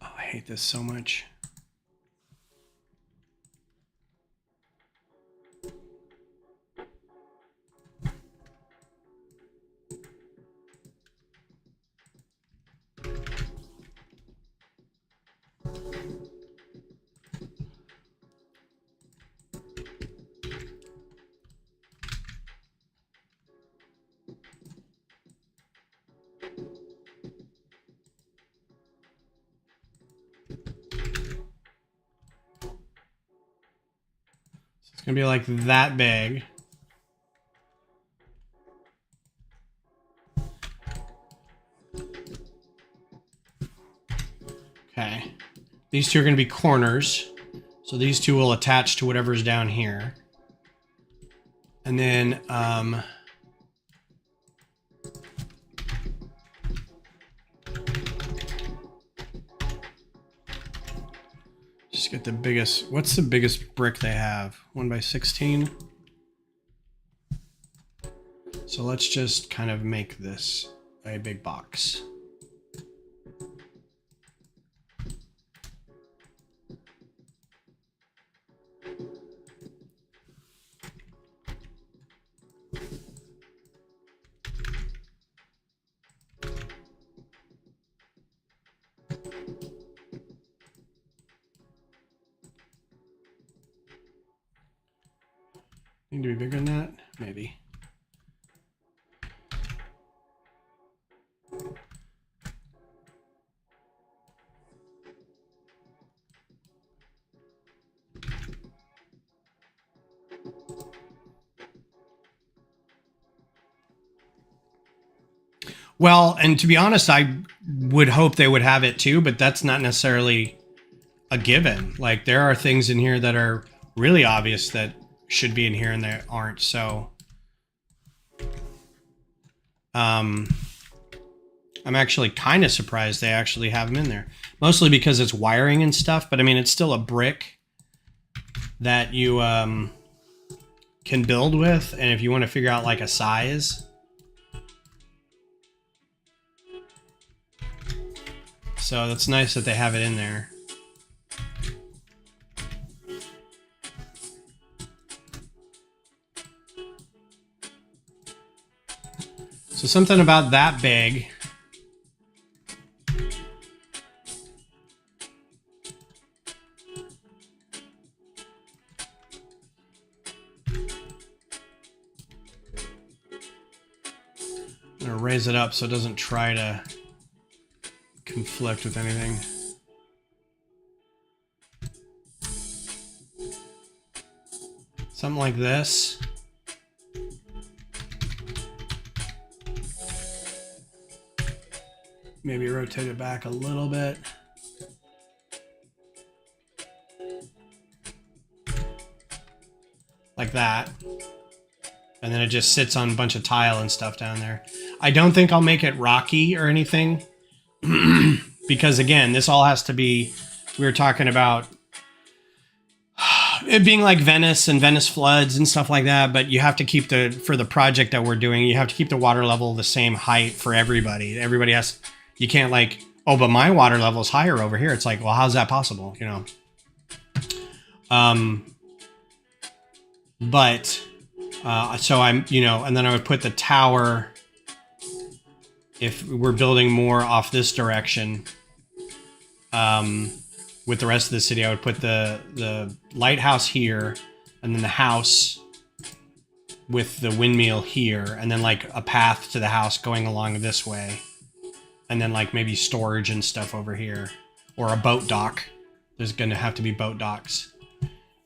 I hate this so much. It's gonna be like that big. Okay. These two are gonna be corners. So these two will attach to whatever's down here. And then just get the biggest. What's the biggest brick they have? 1 by 16. So let's just kind of make this a big box. Need to be bigger than that? Maybe. Well, and to be honest, I would hope they would have it too, but that's not necessarily a given. Like there are things in here that are really obvious that should be in here and they aren't. So I'm actually kind of surprised they actually have them in there. Mostly because it's wiring and stuff, but I mean, it's still a brick that you can build with. And if you want to figure out like a size, so that's nice that they have it in there. So something about that big. I'm gonna raise it up so it doesn't try to conflict with anything. Something like this. Maybe rotate it back a little bit. Like that. And then it just sits on a bunch of tile and stuff down there. I don't think I'll make it rocky or anything. Because again, this all has to be, we were talking about it being like Venice and Venice floods and stuff like that, but you have to keep for the project that we're doing, you have to keep the water level the same height for everybody. Everybody has, you can't like, oh, but my water level is higher over here. It's like, well, how's that possible? You know? So I'm, you know, and then I would put the tower, if we're building more off this direction, with the rest of the city, I would put the lighthouse here, and then the house with the windmill here, and then like a path to the house going along this way, and then like maybe storage and stuff over here, or a boat dock. There's going to have to be boat docks,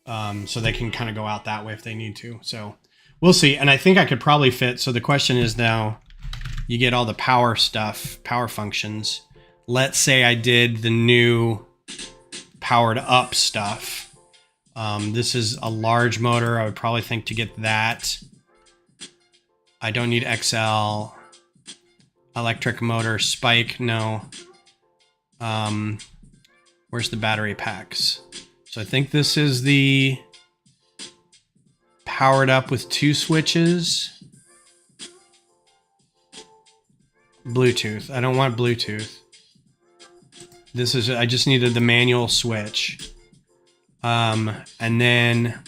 so they can kind of go out that way if they need to. So we'll see. And I think I could probably fit. So the question is now, you get all the power stuff, power functions. Let's say I did the new powered up stuff. This is a large motor. I would probably think to get that. I don't need XL. Electric motor, spike, no. Where's the battery packs? So I think this is the powered up with 2 switches. Bluetooth. I don't want Bluetooth. This is, I just needed the manual switch. And then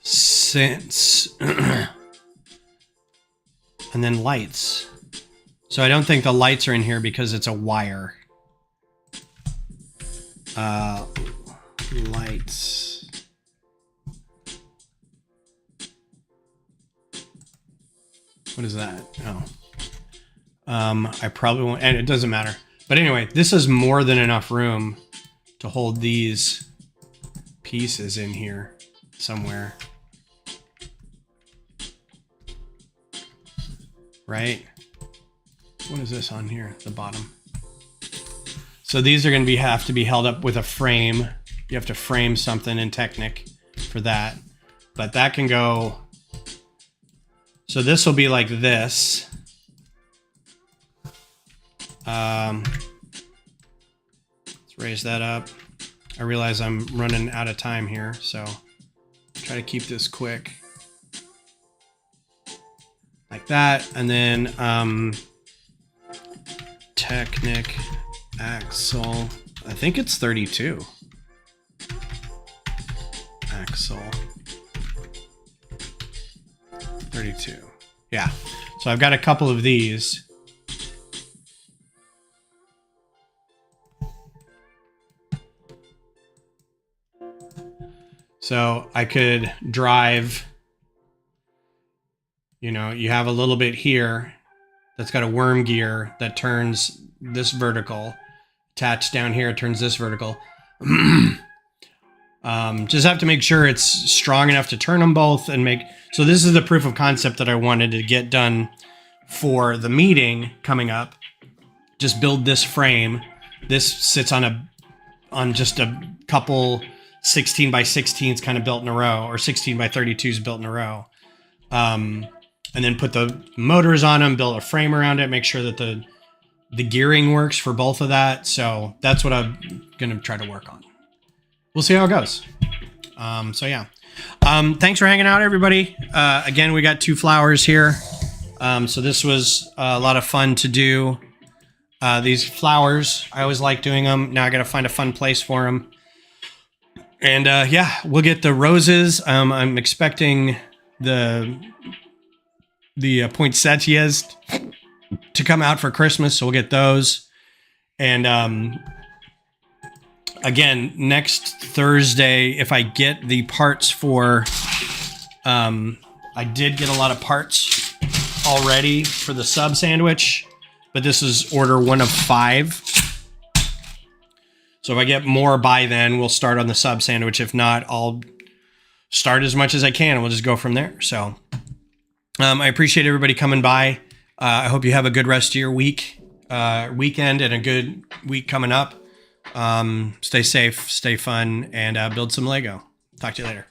since and then lights. So I don't think the lights are in here because it's a wire. Lights. What is that? Oh. I probably won't, and it doesn't matter. But anyway, this is more than enough room to hold these pieces in here somewhere. Right? What is this on here? The bottom. So these are going to have to be held up with a frame. You have to frame something in Technic for that. But that can go... So this will be like this. Let's raise that up. I realize I'm running out of time here, so try to keep this quick. Like that, and then Technic axle. I think it's 32. Axle. 32. Yeah. So I've got a couple of these. So I could drive, you know, you have a little bit here that's got a worm gear that turns this vertical. Attached down here, it turns this vertical. Just have to make sure it's strong enough to turn them both and make... So this is the proof of concept that I wanted to get done for the meeting coming up. Just build this frame. This sits on just a couple 16 by 16s kind of built in a row, or 16 by 32s built in a row. And then put the motors on them, build a frame around it, make sure that the gearing works for both of that. So that's what I'm going to try to work on. We'll see how it goes. So yeah. Thanks for hanging out, everybody. Again, we got 2 flowers here. So this was a lot of fun to do. These flowers, I always like doing them. Now I got to find a fun place for them. And yeah, we'll get the roses. I'm expecting the poinsettias to come out for Christmas, so we'll get those. And again, next Thursday, if I get the parts for, I did get a lot of parts already for the sub sandwich, but this is order 1 of 5. So if I get more by then, we'll start on the sub sandwich. If not, I'll start as much as I can and we'll just go from there. So I appreciate everybody coming by. I hope you have a good rest of your weekend, and a good week coming up. Stay safe, stay fun, and build some Lego. Talk to you later.